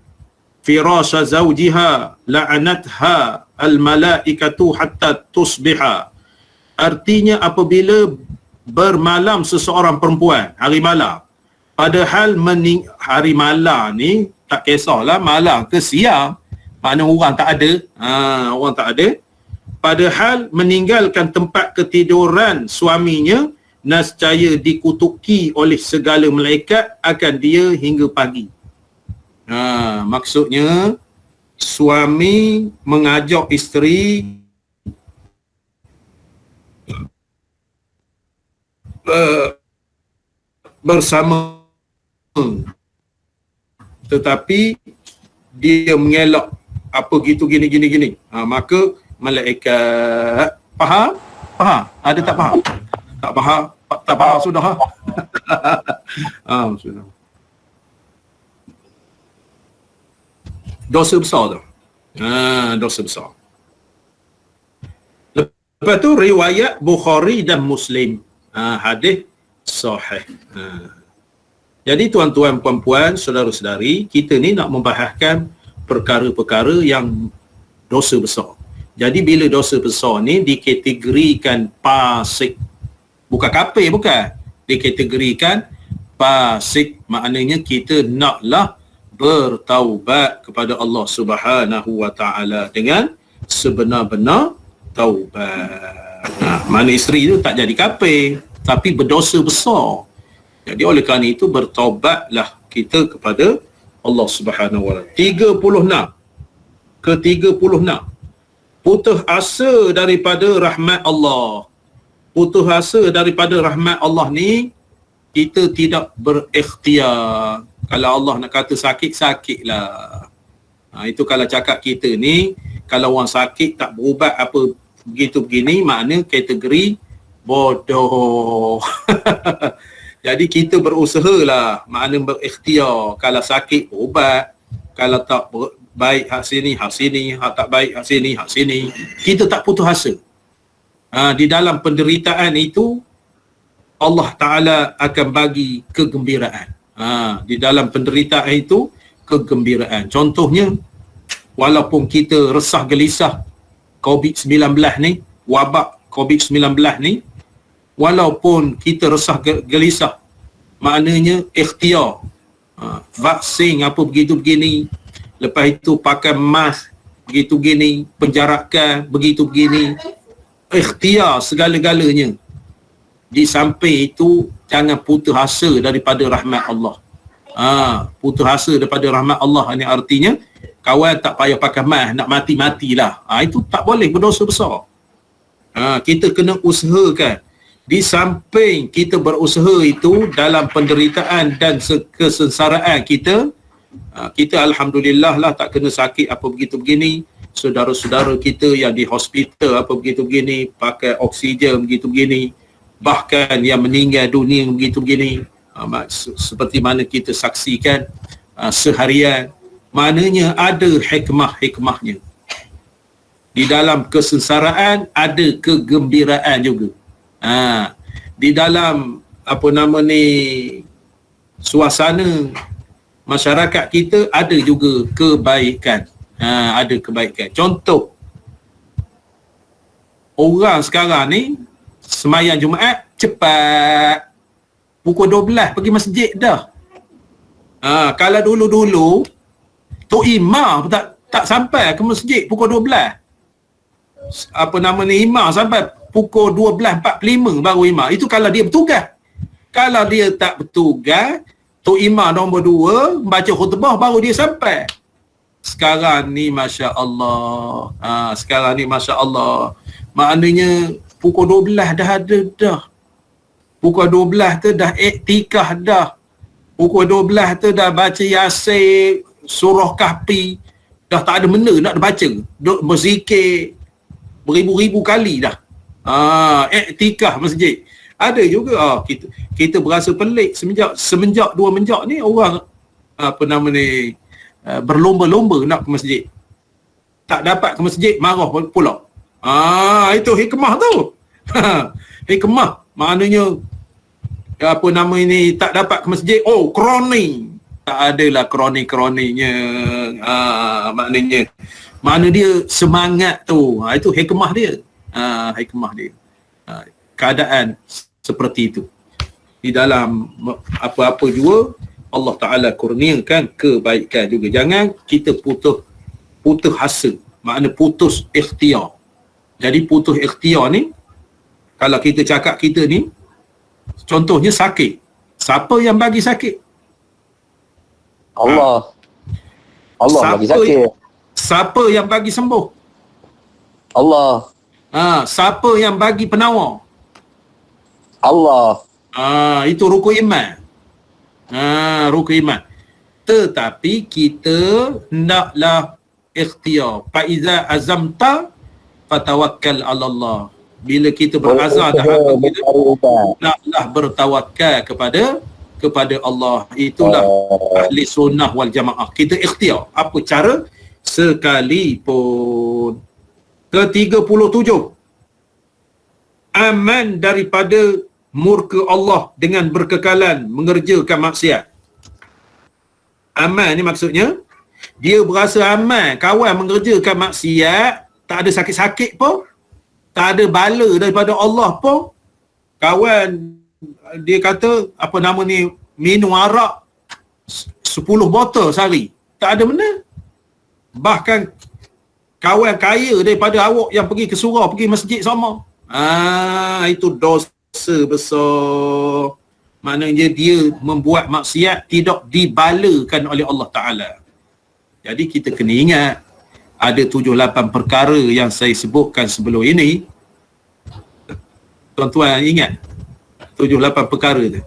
firasha zawjiha la'anatha al-malaikatu hatta tusbiha. Artinya apabila bermalam seseorang perempuan hari malam, padahal hari malam ni tak kisahlah malam ke siang, mana orang tak ada, orang tak ada, padahal meninggalkan tempat ketiduran suaminya, nescaya dikutuki oleh segala malaikat akan dia hingga pagi. Maksudnya suami mengajak isteri bersama, tetapi dia mengelak apa gitu gini. Maka malaikat faham? Ada tak faham? Tak faham sudah. Sudah. Dosa besar tu. Dosa besar. Lepas tu riwayat Bukhari dan Muslim. Hadis sahih. Jadi tuan-tuan, puan-puan, saudara-saudari, kita ni nak membahaskan perkara-perkara yang dosa besar. Jadi bila dosa besar ni dikategorikan fasik, bukan kafir, bukan, dikategorikan fasik, maknanya kita naklah bertaubat kepada Allah Subhanahu wa taala dengan sebenar-benar taubat. Mana isteri tu tak jadi kafir, tapi berdosa besar. Jadi oleh kerana itu bertaubatlah kita kepada Allah Subhanahu wa taala. 36 putus asa daripada rahmat Allah. Putus asa daripada rahmat Allah ni kita tidak berikhtiar. Kalau Allah nak kata sakit, sakitlah. Itu kalau cakap kita ni, kalau orang sakit tak berubat apa begitu begini, makna kategori bodoh. Jadi kita berusahalah, makna berikhtiar. Kalau sakit berubat, kalau tak baik hak sini, hak tak baik hak sini. Kita tak putus asa. Di dalam penderitaan itu Allah Ta'ala akan bagi kegembiraan. Di dalam penderitaan itu kegembiraan. Contohnya, walaupun kita resah gelisah COVID-19 ni, wabak COVID-19 ni, walaupun kita resah gelisah, maknanya ikhtiar, vaksin apa begitu begini, lepas itu pakai mask begitu begini, penjarakan begitu begini, ikhtiar segala-galanya. Di samping itu jangan putus asa daripada rahmat Allah. Putus asa daripada rahmat Allah ni artinya kawan tak payah pakai mask, nak mati-matilah. Itu tak boleh, berdosa besar. Kita kena usahakan. Di samping kita berusaha itu dalam penderitaan dan kesengsaraan kita, kita alhamdulillah lah tak kena sakit apa begitu begini. Saudara-saudara kita yang di hospital apa begitu begini, pakai oksigen begitu begini, bahkan yang meninggal dunia begitu begini, seperti mana kita saksikan seharian. Maknanya ada hikmah-hikmahnya. Di dalam kesengsaraan ada kegembiraan juga. Di dalam suasana masyarakat kita ada juga kebaikan. Ada kebaikan. Contoh, orang sekarang ni sembahyang Jumaat cepat, pukul 12 pergi masjid dah. Kalau dulu-dulu Tok Imam tak sampai ke masjid pukul 12. Imam sampai pukul 12.45 baru imam. Itu kalau dia bertugas. Kalau dia tak bertugas, Tok Imam nombor 2 baca khutbah baru dia sampai. Sekarang ni Masya Allah. Maknanya pukul 12 dah ada dah. Pukul 12 tu dah iktikaf dah. Pukul 12 tu dah baca Yasin, surah Kahfi. Dah tak ada benda nak baca. Berzikir beribu-ribu kali dah. Iktikaf masjid. Ada juga kita berasa pelik semenjak 2 menjak ni orang berlomba-lomba nak ke masjid. Tak dapat ke masjid marah pula. Itu hikmah tu. Hikmah maknanya tak dapat ke masjid, kroni. Tak adalah kroni-kroninya. Makna dia semangat tu. Itu hikmah dia. Keadaan seperti itu. Di dalam apa-apa juga Allah Ta'ala kurniakan kebaikan juga. Jangan kita putus asa, makna putus ikhtiar. Jadi putus ikhtiar ni, kalau kita cakap kita ni, contohnya sakit. Siapa yang bagi sakit? Allah. Allah bagi sakit. Siapa yang bagi sembuh? Allah. Siapa yang bagi penawar? Allah. Itu rukun iman. Rukun iman. Tetapi kita hendaklah ikhtiar. Fa iza azamta fatawakkal 'ala Allah. Bila kita berazam dah kita naklah bertawakal kepada Allah. Itulah ahli sunnah wal jamaah. Kita ikhtiar. Apa cara? Sekalipun. Ke-37, aman daripada murka Allah dengan berkekalan mengerjakan maksiat. Aman ni maksudnya dia berasa aman kawan mengerjakan maksiat, tak ada sakit-sakit pun, tak ada bala daripada Allah pun. Kawan dia kata apa nama ni, minum arak 10 botol sehari, tak ada benda. Bahkan kawan kaya daripada awak yang pergi ke surau, pergi masjid sama. Itu dosa besar. Maknanya dia membuat maksiat tidak dibalakan oleh Allah Ta'ala. Jadi kita kena ingat, ada 7-8 perkara yang saya sebutkan sebelum ini. Tuan-tuan ingat 7-8 perkara tu?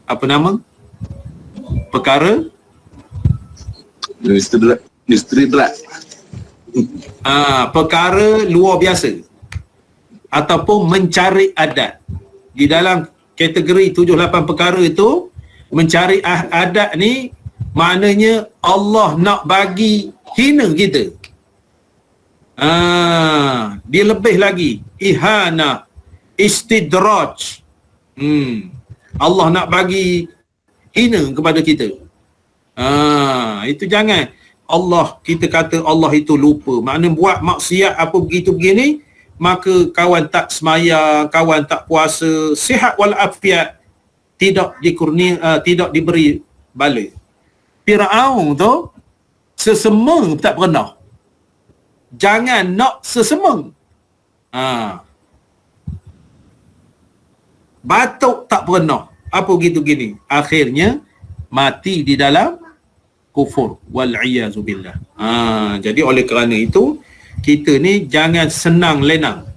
Apa nama? Perkara? Misteri berat. Perkara luar biasa ataupun mencari adat. Di dalam kategori 7-8 perkara itu, mencari adat ni maknanya Allah nak bagi hina kita. Dia lebih lagi, ihana, istidraj. Allah nak bagi hina kepada kita. Itu jangan Allah, kita kata Allah itu lupa. Maknanya buat maksiat apa begitu begini, maka kawan tak semayang, kawan tak puasa, sihat walafiat, tidak tidak diberi bala. Firaun tu sesema tak pernah. Jangan nak sesema. Batuk tak pernah. Apa begitu gini? Akhirnya mati di dalam kufur wal-iyazu billah. Jadi oleh kerana itu, kita ni jangan senang lenang,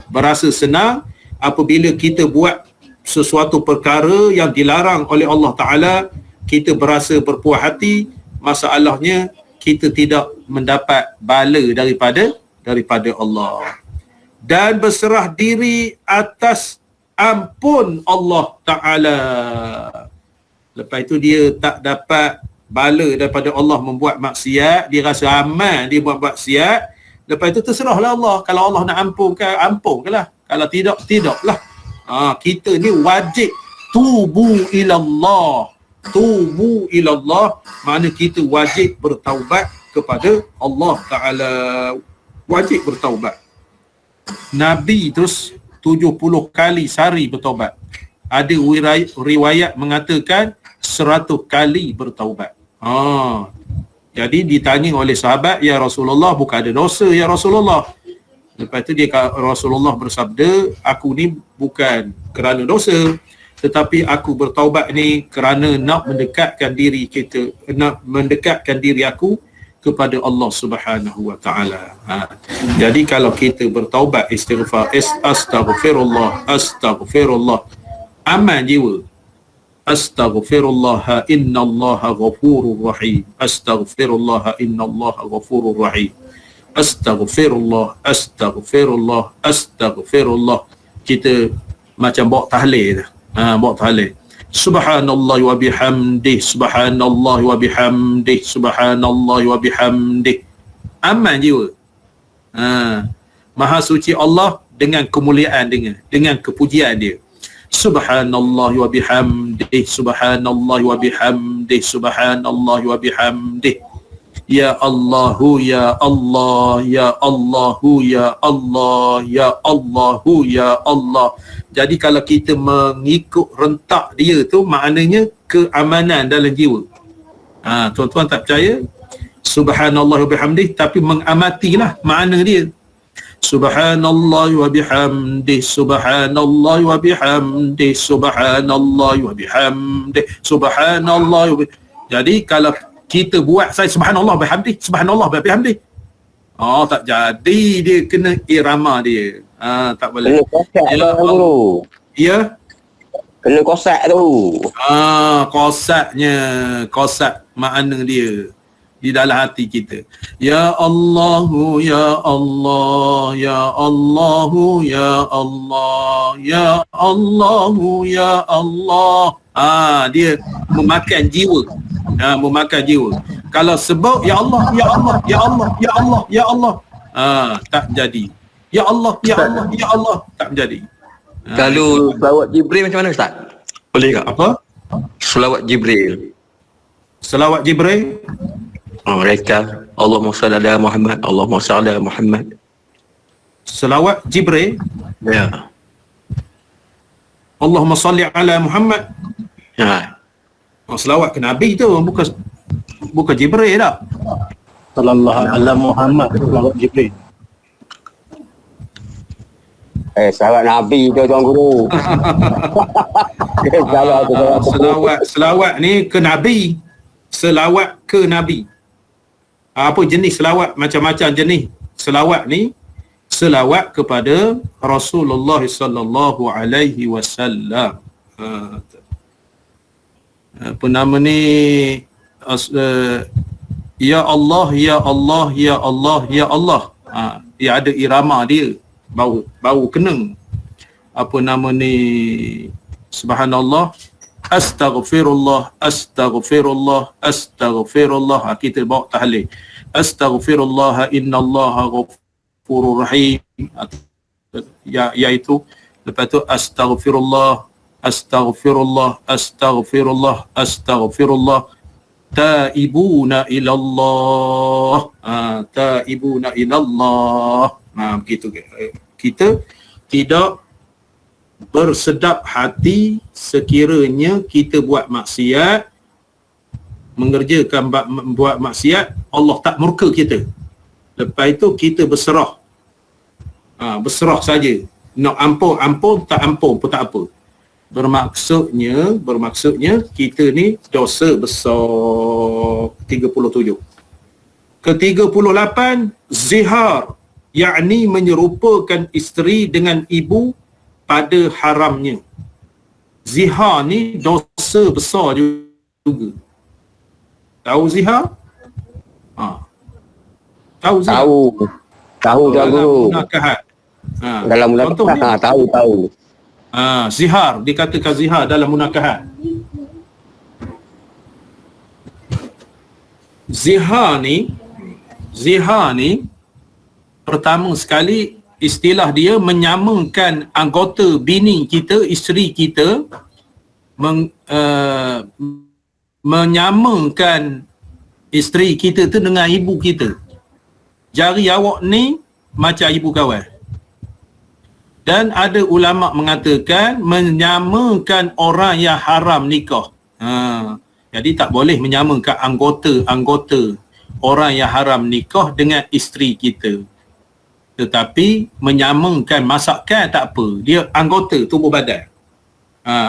berasa senang apabila kita buat sesuatu perkara yang dilarang oleh Allah Ta'ala. Kita berasa berpuas hati, masalahnya kita tidak mendapat bala daripada Allah, dan berserah diri atas ampun Allah Ta'ala. Lepas itu dia tak dapat bala daripada Allah membuat maksiat, dia rasa aman dia buat maksiat. Lepas itu terserahlah Allah. Kalau Allah nak ampunkan, ampunkanlah. Kalau tidak, tidaklah. Kita ni wajib tubu ilallah. Tubu ilallah makna kita wajib bertaubat kepada Allah Ta'ala. Wajib bertaubat. Nabi terus 70 kali sehari bertaubat. Ada riwayat mengatakan 100 kali bertaubat. Jadi ditanya oleh sahabat, ya Rasulullah, bukan ada dosa ya Rasulullah. Lepas tu Rasulullah bersabda, aku ni bukan kerana dosa, tetapi aku bertaubat ni kerana nak mendekatkan diri kita, nak mendekatkan diri aku kepada Allah Subhanahu wa Ta'ala. Jadi kalau kita bertaubat, istighfar, astaghfirullah, aman jiwa. Astaghfirullah innallaha ghafurur rahim. Astaghfirullah innallaha ghafurur rahim. Astaghfirullah, astaghfirullah, astaghfirullah. Kita macam bawa tahlil. Bawa tahlil. Subhanallah wa bihamdih, subhanallah wa bihamdih, subhanallah wa bihamdih. Aman jiwa. Maha suci Allah dengan kemuliaan dengan kepujian dia. Subhanallah wa bihamdih, subhanallah wa bihamdih, subhanallah wa bihamdih. Ya Allahu ya Allah, ya Allahu ya Allah, ya Allahu ya Allah. Jadi kalau kita mengikut rentak dia tu, maknanya keamanan dalam jiwa. Tuan-tuan tak percaya? Subhanallah wa bihamdih, tapi mengamatilah makna dia. Subhanallah wa bihamdih, subhanallah wa bihamdih, subhanallah wa bihamdih, subhanallah wa bihamdih. Jadi kalau kita buat saya subhanallah wa bihamdih, subhanallah wa bihamdih, tak jadi, dia kena irama dia. Tak boleh. Kena kosak Ya tu, guru. Ya. Kena kosak tu. Kosak makna dia di dalam hati kita. Ya Allahu ya Allah, ya Allahu ya Allah, ya Allahu ya Allah. Dia memakan jiwa. Memakan jiwa. Kalau sebut ya Allah, ya Allah, ya Allah, ya Allah, ya Allah, tak jadi. Ya Allah, ya Allah, ya Allah, tak menjadi. Kalau selawat Jibril macam mana Ustaz? Boleh tak? Apa? Selawat Jibril. Selawat Jibril? Mereka Allahumma salli ala Muhammad, Allahumma salli ala Muhammad. Selawat Jibril? Ya. Allahumma salli ala Muhammad. Ya. Selawat ke Nabi tu, bukan Jibril tak? Sallallahu ala Muhammad, selawat Jibril. Sahabat Nabi tu Tuan Guru. Selawat ni ke Nabi. Selawat ke Nabi. Apa jenis selawat? Macam-macam jenis selawat ni. Selawat kepada Rasulullah sallallahu alaihi wasallam. Apa nama ni? Ya Allah, ya Allah, ya Allah, ya Allah. Dia ada irama dia. Bau kena. Apa nama ni? Subhanallah, astaghfirullah, astaghfirullah, astaghfirullah. Kita bawa tahlil. Astaghfirullah, innallaha ghafurur rahim. Iaitu lepas tu astaghfirullah, astaghfirullah, astaghfirullah, astaghfirullah. Taibuna ilallah. Taibuna ilallah. Begitu. Kita tidak bersedap hati sekiranya kita buat maksiat, mengerjakan buat maksiat, Allah tak murka kita. Lepas itu kita berserah. Berserah saja. Nak ampun, ampun, tak ampun pun tak apa. Bermaksudnya kita ni dosa besar. 37. Ke-38, zihar, yakni menyerupakan isteri dengan ibu pada haramnya. Zihar ni dosa besar juga. Tahu zihar? Tahu zihar? Tahu Tuan Guru. Munakahat. Dalam munakahat, tahu. Zihar, dikatakan zihar dalam munakahat. Zihar ni pertama sekali istilah dia menyamakan anggota bini kita, isteri kita, menyamakan isteri kita tu dengan ibu kita. Jari awak ni macam ibu kawan. Dan ada ulama mengatakan menyamakan orang yang haram nikah. Jadi tak boleh menyamakan anggota orang yang haram nikah dengan isteri kita. Tetapi menyamakan masakan tak apa. Dia anggota tubuh badan.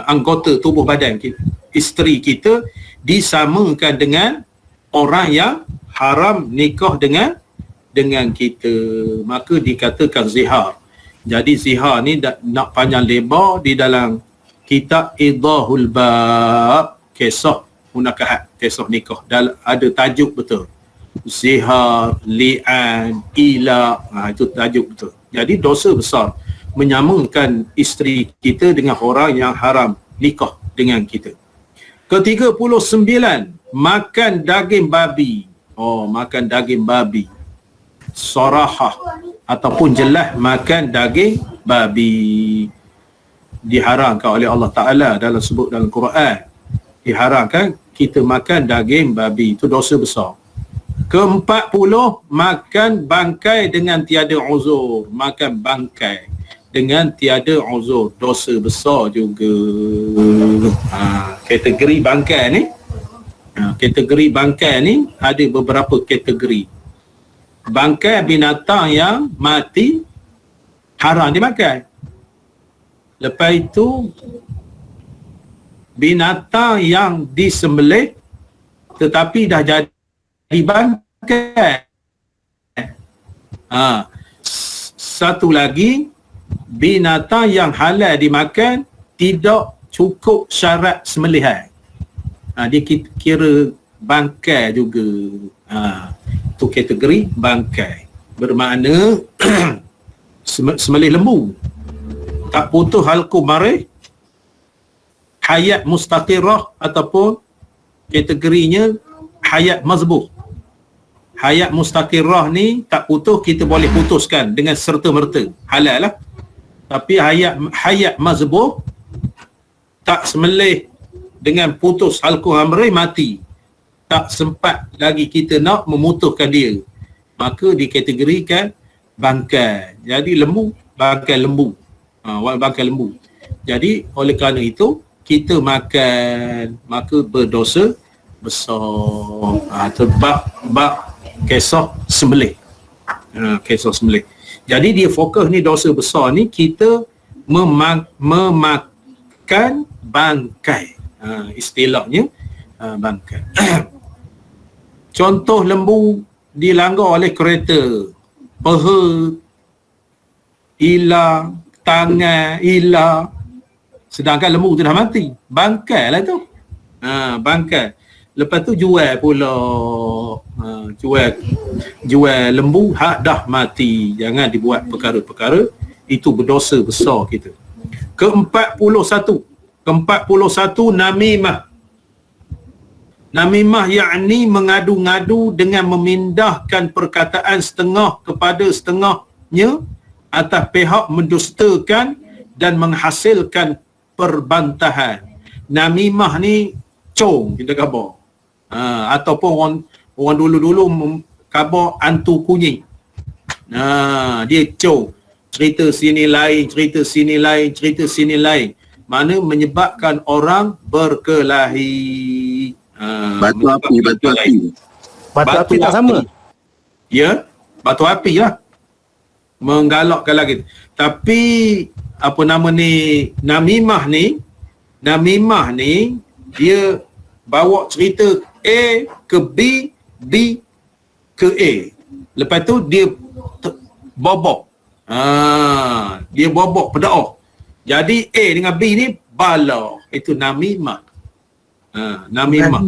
Anggota tubuh badan kita, isteri kita disamakan dengan orang yang haram nikah dengan kita. Maka dikatakan zihar. Jadi zihar ni nak panjang lebar di dalam kitab Idahul Bab, kisah munakahat, kisah nikah. Ada tajuk betul. Zihar, li'an, ila, itu tajuk betul. Jadi dosa besar menyamakan isteri kita dengan orang yang haram nikah dengan kita. Ke-39, makan daging babi. Makan daging babi. Sarahah ataupun jelas makan daging babi. Diharamkan oleh Allah Ta'ala dalam sebut dalam Quran. Diharamkan kita makan daging babi. Itu dosa besar. Ke-40, makan bangkai dengan tiada uzur. Makan bangkai dengan tiada uzur, dosa besar juga. Kategori bangkai ni, kategori bangkai ni ada beberapa kategori. Bangkai binatang yang mati haram dimakan. Lepas itu binatang yang disembelih tetapi dah jadi bangkai. Satu lagi, binatang yang halal dimakan tidak cukup syarat sembelihan. Dia kira bangkai juga. Itu kategori bangkai. Bermakna sembelih lembu, tak putus halqum marih, hayat mustaqirah ataupun kategorinya hayat mazbuh. Hayat mustaqirah ni tak putus, kita boleh putuskan dengan serta-merta, halal lah. Tapi hayat mazbuh tak sembelih dengan putus halqum amri, mati, tak sempat lagi kita nak memutuskan dia, maka dikategorikan bangkai. Jadi lembu, bangkai lembu, bangkai lembu. Jadi oleh kerana itu kita makan, maka berdosa besar. Bab kisah sembelih. Kisah sembelih. Jadi dia fokus ni dosa besar ni, kita memakan bangkai. Istilahnya bangkai. Contoh lembu dilanggar oleh kereta, peha hilang, tangan hilang, sedangkan lembu tu dah mati, bangkai lah tu. Bangkai. Lepas tu jual pula, jual lembu hak dah mati. Jangan dibuat perkara-perkara itu, berdosa besar kita. Ke-41 namimah. Namimah yakni mengadu-ngadu dengan memindahkan perkataan setengah kepada setengahnya atas pihak mendustakan dan menghasilkan perbantahan. Namimah ni cong kita khabar. Ataupun orang dulu-dulu khabar hantu kunyit. Dia cong. Cerita sini lain, cerita sini lain, cerita sini lain. Mana menyebabkan orang berkelahi. Batu api. Batu api tak sama. Ya, batu api lah. Menggalakkan lagi. Tapi apa nama ni, namimah ni dia bawa cerita A ke B, B ke A. Lepas tu dia bobok. Dia bobok pedaah. Jadi A dengan B ni bala. Itu namimah. Namimah.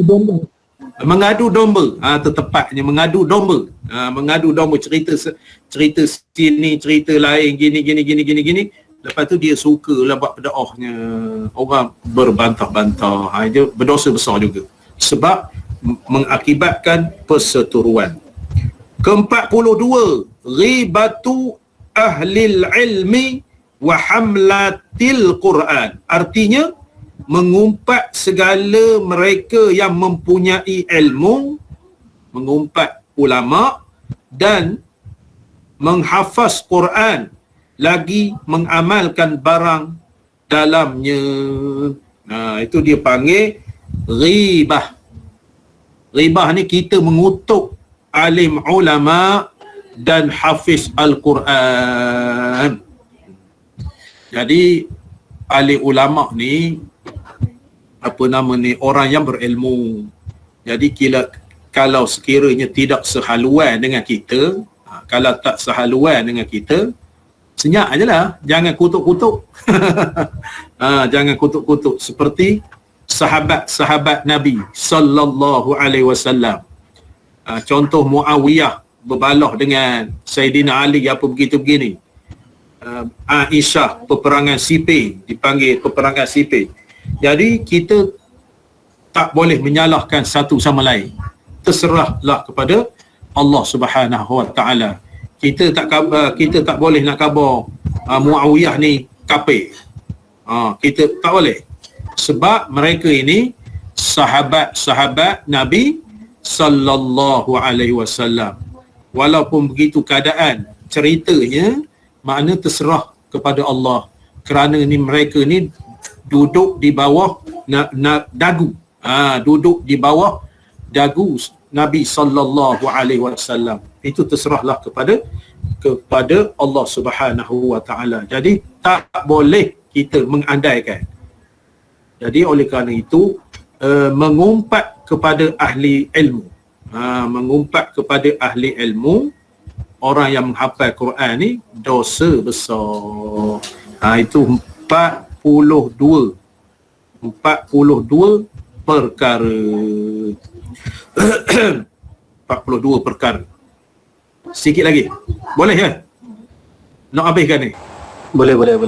Mengadu domba. Tepatnya mengadu domba. Mengadu domba, cerita sini, cerita lain, gini. Lepas tu dia sukalah buat pedaahnya. Orang berbantah-bantah. Dia berdosa besar juga. Sebab mengakibatkan perseteruan. Ke-42, ghibatu ahlil ilmi wa hamlatil Quran. Artinya mengumpat segala mereka yang mempunyai ilmu, mengumpat ulama dan menghafaz Quran, lagi mengamalkan barang dalamnya. Itu dia panggil ghibah. Ghibah ni kita mengutuk alim ulama dan hafiz Al-Quran. Jadi alim ulama ni orang yang berilmu. Jadi kalau sekiranya tidak sehaluan dengan kita, kalau tak sehaluan dengan kita, senyap aje lah, jangan kutuk-kutuk. Jangan kutuk-kutuk seperti sahabat-sahabat Nabi sallallahu alaihi wasallam. Contoh Muawiyah berbalah dengan Saidina Ali apa begini. Aisyah, peperangan Siffin, dipanggil peperangan Siffin. Jadi kita tak boleh menyalahkan satu sama lain. Terserahlah kepada Allah Subhanahu wa taala. Kita tak boleh nak khabar Muawiyah ni kafir. Kita tak boleh. Sebab mereka ini sahabat-sahabat Nabi sallallahu alaihi wasallam. Walaupun begitu keadaan ceritanya, makna terserah kepada Allah kerana ni mereka ni duduk di bawah dagu. Duduk di bawah dagu Nabi sallallahu alaihi wasallam. Itu terserahlah kepada Allah Subhanahu wa taala. Jadi tak boleh kita mengandaikan. Jadi oleh kerana itu mengumpat kepada ahli ilmu. Mengumpat kepada ahli ilmu, orang yang menghafal Quran ni dosa besar. Itu 42 perkara. 42 perkara. Sikit lagi. Boleh ya? Nak habiskan ni? Boleh. Boleh.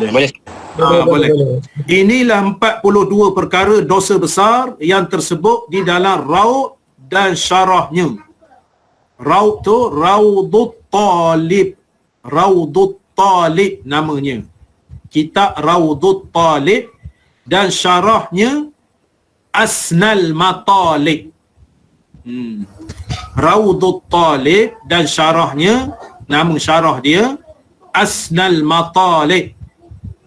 Inilah 42 perkara dosa besar yang tersebut di dalam Raud dan syarahnya. Raud tu Raudut Talib. Raudut Talib namanya. Kitab Raudut Talib dan syarahnya Asnal Matalib. Raudut Talib dan syarahnya, nama syarah dia Asnal Matalib.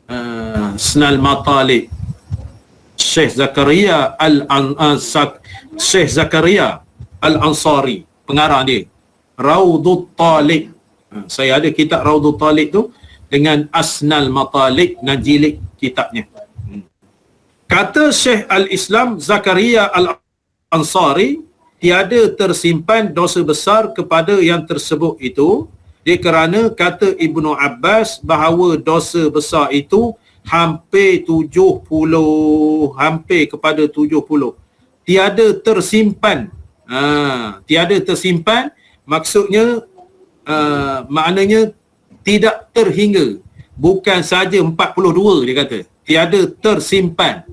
Asnal Matalib. Syekh Zakaria Al-Ansari pengarang dia. Raudut Talib. Saya ada kitab Raudut Talib tu dengan Asnal Matalib dan jilid kitabnya. Kata Syekh Al-Islam Zakaria Al-Ansari, tiada tersimpan dosa besar kepada yang tersebut itu, kerana kata Ibnu Abbas bahawa dosa besar itu hampir kepada 70. Tiada tersimpan. Tiada tersimpan maksudnya maknanya tidak terhingga. Bukan saja 42 dia kata. Tiada tersimpan.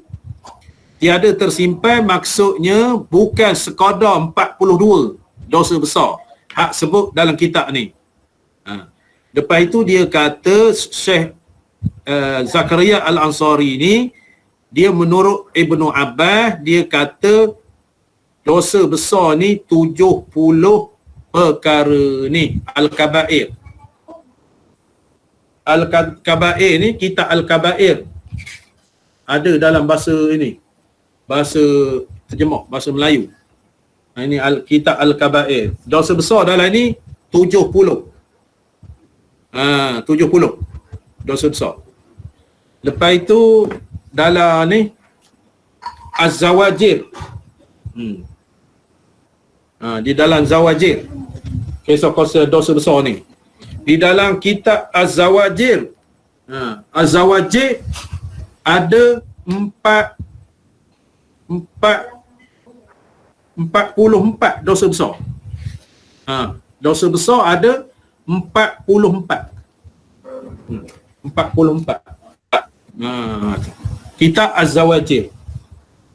Tiada tersimpan maksudnya bukan sekadar 42 dosa besar hak sebut dalam kitab ni. Lepas itu dia kata Syekh Zakaria Al-Ansari ni, dia menurut Ibnu Abbas, dia kata dosa besar ni 70 perkara ni. Al-Kabair. Al-Kabair ni, kitab Al-Kabair ada dalam bahasa ini, bahasa terjemah, bahasa Melayu. Ini kitab Al-Kabair. Dosa besar dalam ni 70. 70 dosa besar. Lepas itu dalam ni Az-Zawajir. Di dalam Zawajir, kisah-kisah dosa besar ni, di dalam kitab Az-Zawajir, Az-Zawajir ada 44 dosa besar. Dosa besar ada 44. 44. Kitab Az-Zawajir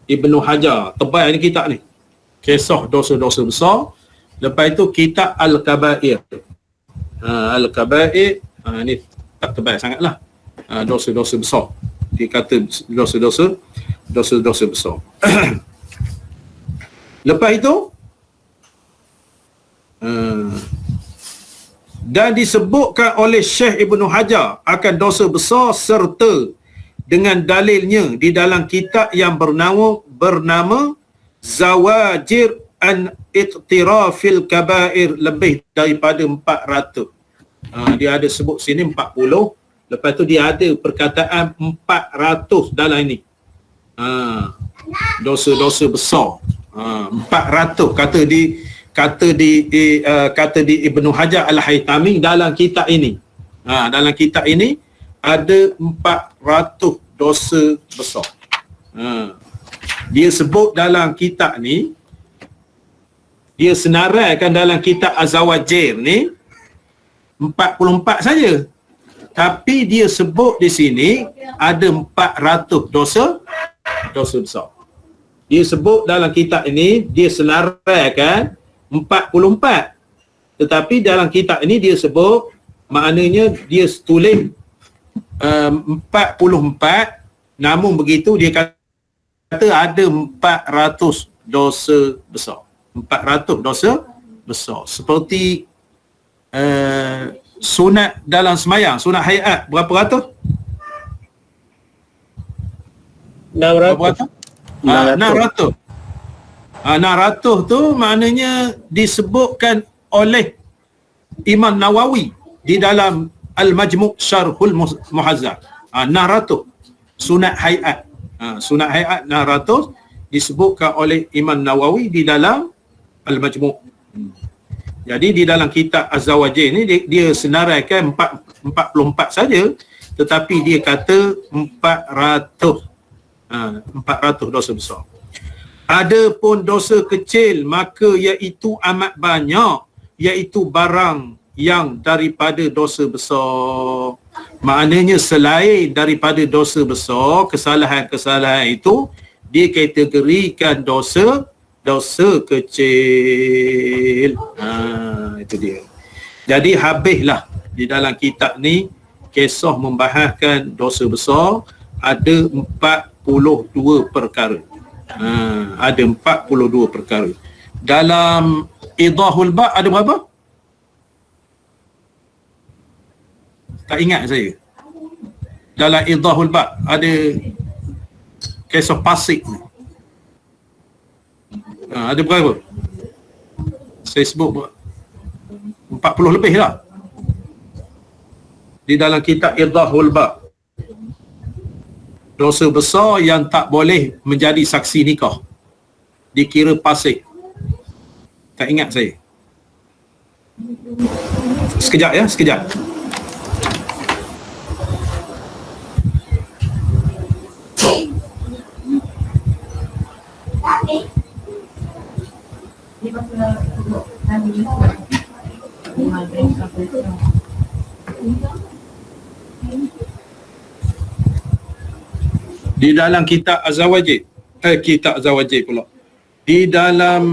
Ibnu Hajar, tebal ni kitab ni. Kisah dosa-dosa besar. Lepas itu kitab Al-Kabair. Al-Kabair ni tak tebal sangatlah. Dosa-dosa besar. Dia kata dosa-dosa besar. Lepas itu dan disebutkan oleh Syekh Ibnu Hajar akan dosa besar serta dengan dalilnya di dalam kitab yang bernama Zawajir an Iqtirafil Kabair, lebih daripada 400. Dia ada sebut sini 40, lepas tu dia ada perkataan 400 dalam ini. Dosa-dosa besar. 400 kata di Ibnu Hajar Al-Haytami dalam kitab ini. Dalam kitab ini ada 400 dosa besar. Dia sebut dalam kitab ni, dia senaraikan dalam kitab Az-Zawajir ni 44 saja. Tapi dia sebut di sini ada 400 dosa besar. Dia sebut dalam kitab ini, dia senaraikan 44. Tetapi dalam kitab ini dia sebut, maknanya dia tulis 44, namun begitu dia kata ada 400 dosa besar. 400 dosa besar. Seperti sunat dalam semayang, sunat hayat berapa ratus? 600. 600. 600 tu maknanya disebutkan oleh Imam Nawawi di dalam Al-Majmu' Syarhul Muhazzab. 600 sunat hayat. Sunat hayat 600 disebutkan oleh Imam Nawawi di dalam Al-Majmu'. Jadi di dalam kitab Az-Zawajir ni dia senaraikan 44 saja, tetapi dia kata 400. 400 dosa besar. Adapun dosa kecil maka iaitu amat banyak, iaitu barang yang daripada dosa besar. Maknanya selain daripada dosa besar, kesalahan-kesalahan itu dikategorikan dosa kecil. Itu dia. Jadi habislah di dalam kitab ni kisah membahaskan dosa besar, ada 42 perkara. Ada 42 perkara. Dalam Idahul Ba' ada berapa? Tak ingat saya. Dalam Idahul Ba' ada kisah Pasik ni. Ada berapa? Saya sebut 40 lebih lah. Di dalam kitab Idahul Ba'. Dosa besar yang tak boleh menjadi saksi nikah, dikira fasik. Tak ingat saya. Sekejap ya, sekejap. Di dalam kitab Az-Zawajir, kitab Az-Zawajir pula. Di dalam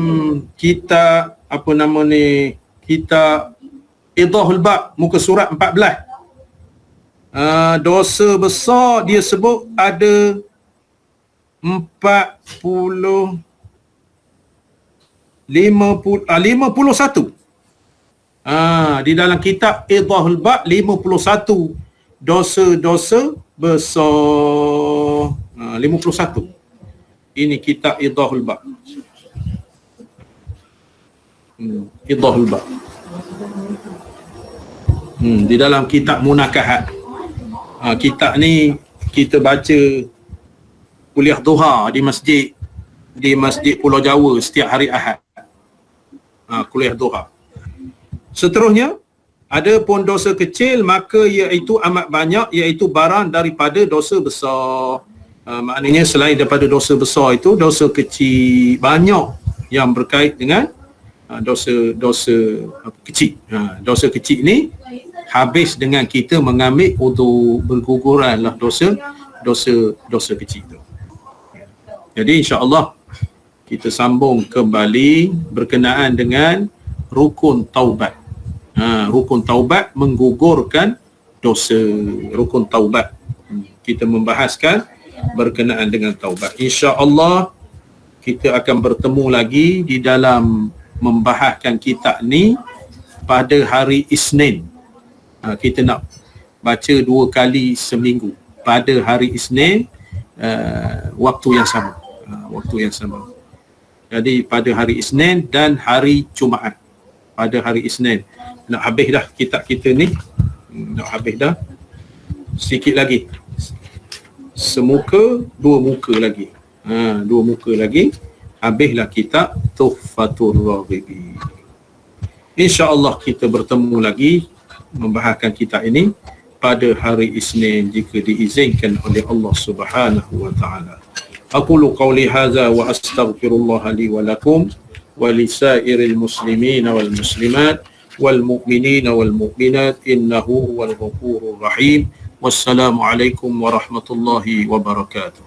kitab apa nama ni, kitab Idahul Ba' muka surat 14. Dosa besar dia sebut ada 51. Di dalam kitab Idahul Ba' 51 dosa-dosa besar. 51. Ini kitab Idahul Ba'. Idahul Ba'. Di dalam kitab Munakahat. Kitab ni kita baca kuliah duha di masjid Pulau Jawa setiap hari Ahad. Kuliah duha. Seterusnya, ada pun dosa kecil maka iaitu amat banyak, iaitu barang daripada dosa besar. Maknanya selain daripada dosa besar itu, dosa kecil banyak yang berkait dengan dosa kecil. Dosa kecil ni habis dengan kita mengambil untuk berguguranlah dosa kecil itu. Jadi insya-Allah kita sambung kembali berkenaan dengan rukun taubat. Rukun taubat menggugurkan dosa. Rukun taubat kita membahaskan berkenaan dengan taubat. Insya-Allah kita akan bertemu lagi di dalam membahaskan kitab ni pada hari Isnin. Kita nak baca 2 kali seminggu pada hari Isnin, waktu yang sama. Waktu yang sama. Jadi pada hari Isnin dan hari Jumaat. Pada hari Isnin. Nak habis dah kitab kita ni. Nak habis dah. Sikit lagi. Semuka, 2 muka lagi. 2 muka lagi. Habislah kitab Tuhfatul Raghibin. InsyaAllah kita bertemu lagi membahaskan kitab ini pada hari Isnin jika diizinkan oleh Allah Subhanahu wa taala. Aqulu qawli hadza wa astaghfirullah li wa lakum wa lisairil muslimin wal muslimat wal mu'minin wal mu'minat innahu huwal ghafurur rahim. Wassalamu alaikum warahmatullahi wabarakatuh.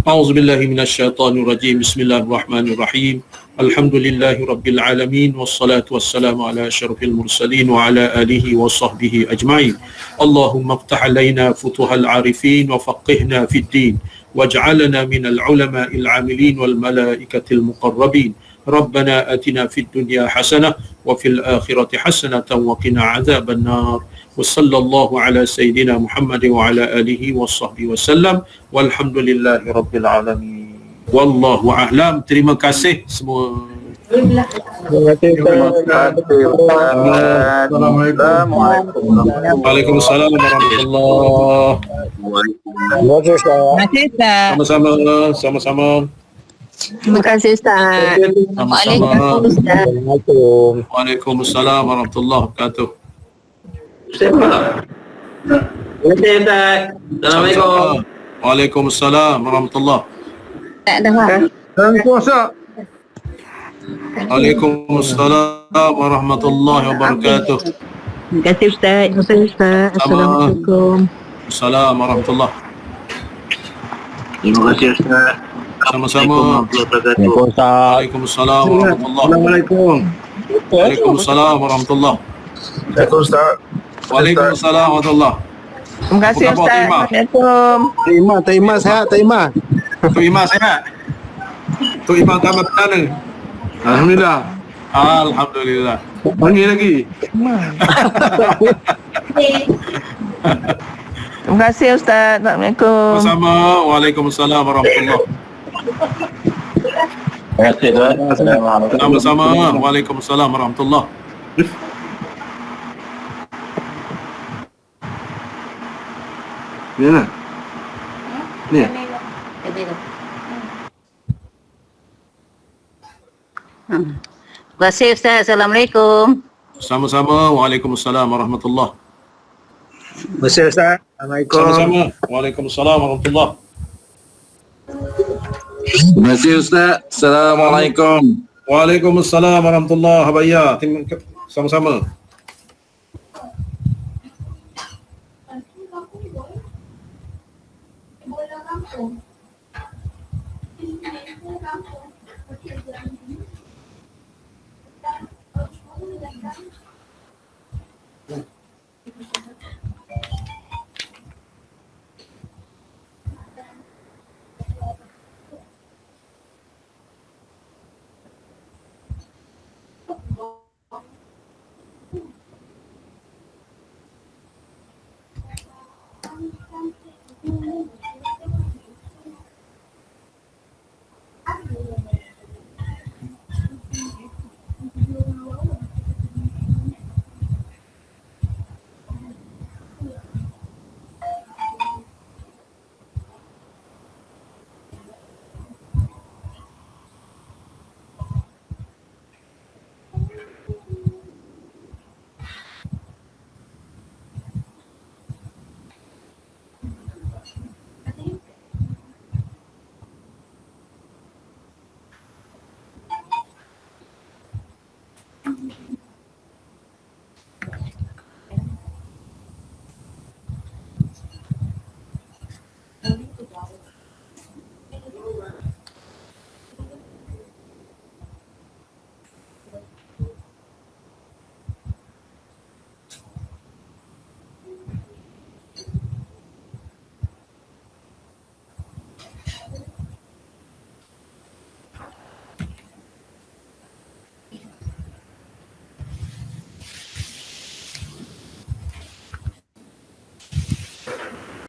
A'udzu billahi minasyaitonir rajim. Bismillahirrahmanirrahim. Alhamdulillahi rabbil alamin wassalatu wassalamu ala asyrafil mursalin wa ala alihi wa sahbihi ajma'in. Allahumma iftah alaina futuhal arifin wa faqihna fid din waj'alna minal ulama'il 'amilin wal malaikatil muqarrabin. ربنا آتنا في الدنيا حسنة وفي الآخرة حسنة وقنا عذاب النار wa sallallahu ala sayyidina Muhammad wa ala alihi wa sahbihi wasallam walhamdulillahi rabbil alamin. Wallahu a'lam. Terima kasih semua. Terima kasih Ustaz. Waalaikumsalam warahmatullahi. Terima kasih Ustaz. Terima kasih Ustaz. Sama-sama. Terima kasih Ustaz. Sama-sama. Waalaikumsalam Ustaz. Assalamualaikum. Waalaikumsalam warahmatullahi wabarakatuh. Terima kasih Ustaz. Assalamualaikum. Waalaikumsalam warahmatullahi. Tak ada apa. Waalaikumsalam warahmatullahi wabarakatuh. Terima kasih Ustaz. Terima kasih Ustaz. Assalamualaikum. Assalamualaikum warahmatullahi. Terima kasih Ustaz. Sama-sama. Waalaikumsalam. Waalaikumsalam warahmatullahi. Assalamualaikum. Waalaikumsalam warahmatullahi. Waalaikumsalam warahmatullahi. Terima kasih Apa khabar, Ustaz. Terima? Assalamualaikum. Terima sehat, terima. Tok Imam sihat? Tok Imam kamu mana? Alhamdulillah. Alhamdulillah. Panggil lagi. Terima kasih Ustaz. Assalamualaikum. Sama-sama. Waalaikumsalam warahmatullahi. Terima kasih Ustaz. Sama-sama. Waalaikumsalam warahmatullahi. Ni lah. Ni. Terima kasih Ustaz. Assalamualaikum. Sama-sama. Waalaikumsalam warahmatullahi. Terima kasih Ustaz. Assalamualaikum. Sama-sama. Waalaikumsalam warahmatullahi. Terima kasih Ustaz. Assalamualaikum. Waalaikumsalam warahmatullahi wabarakatuh. Sama-sama.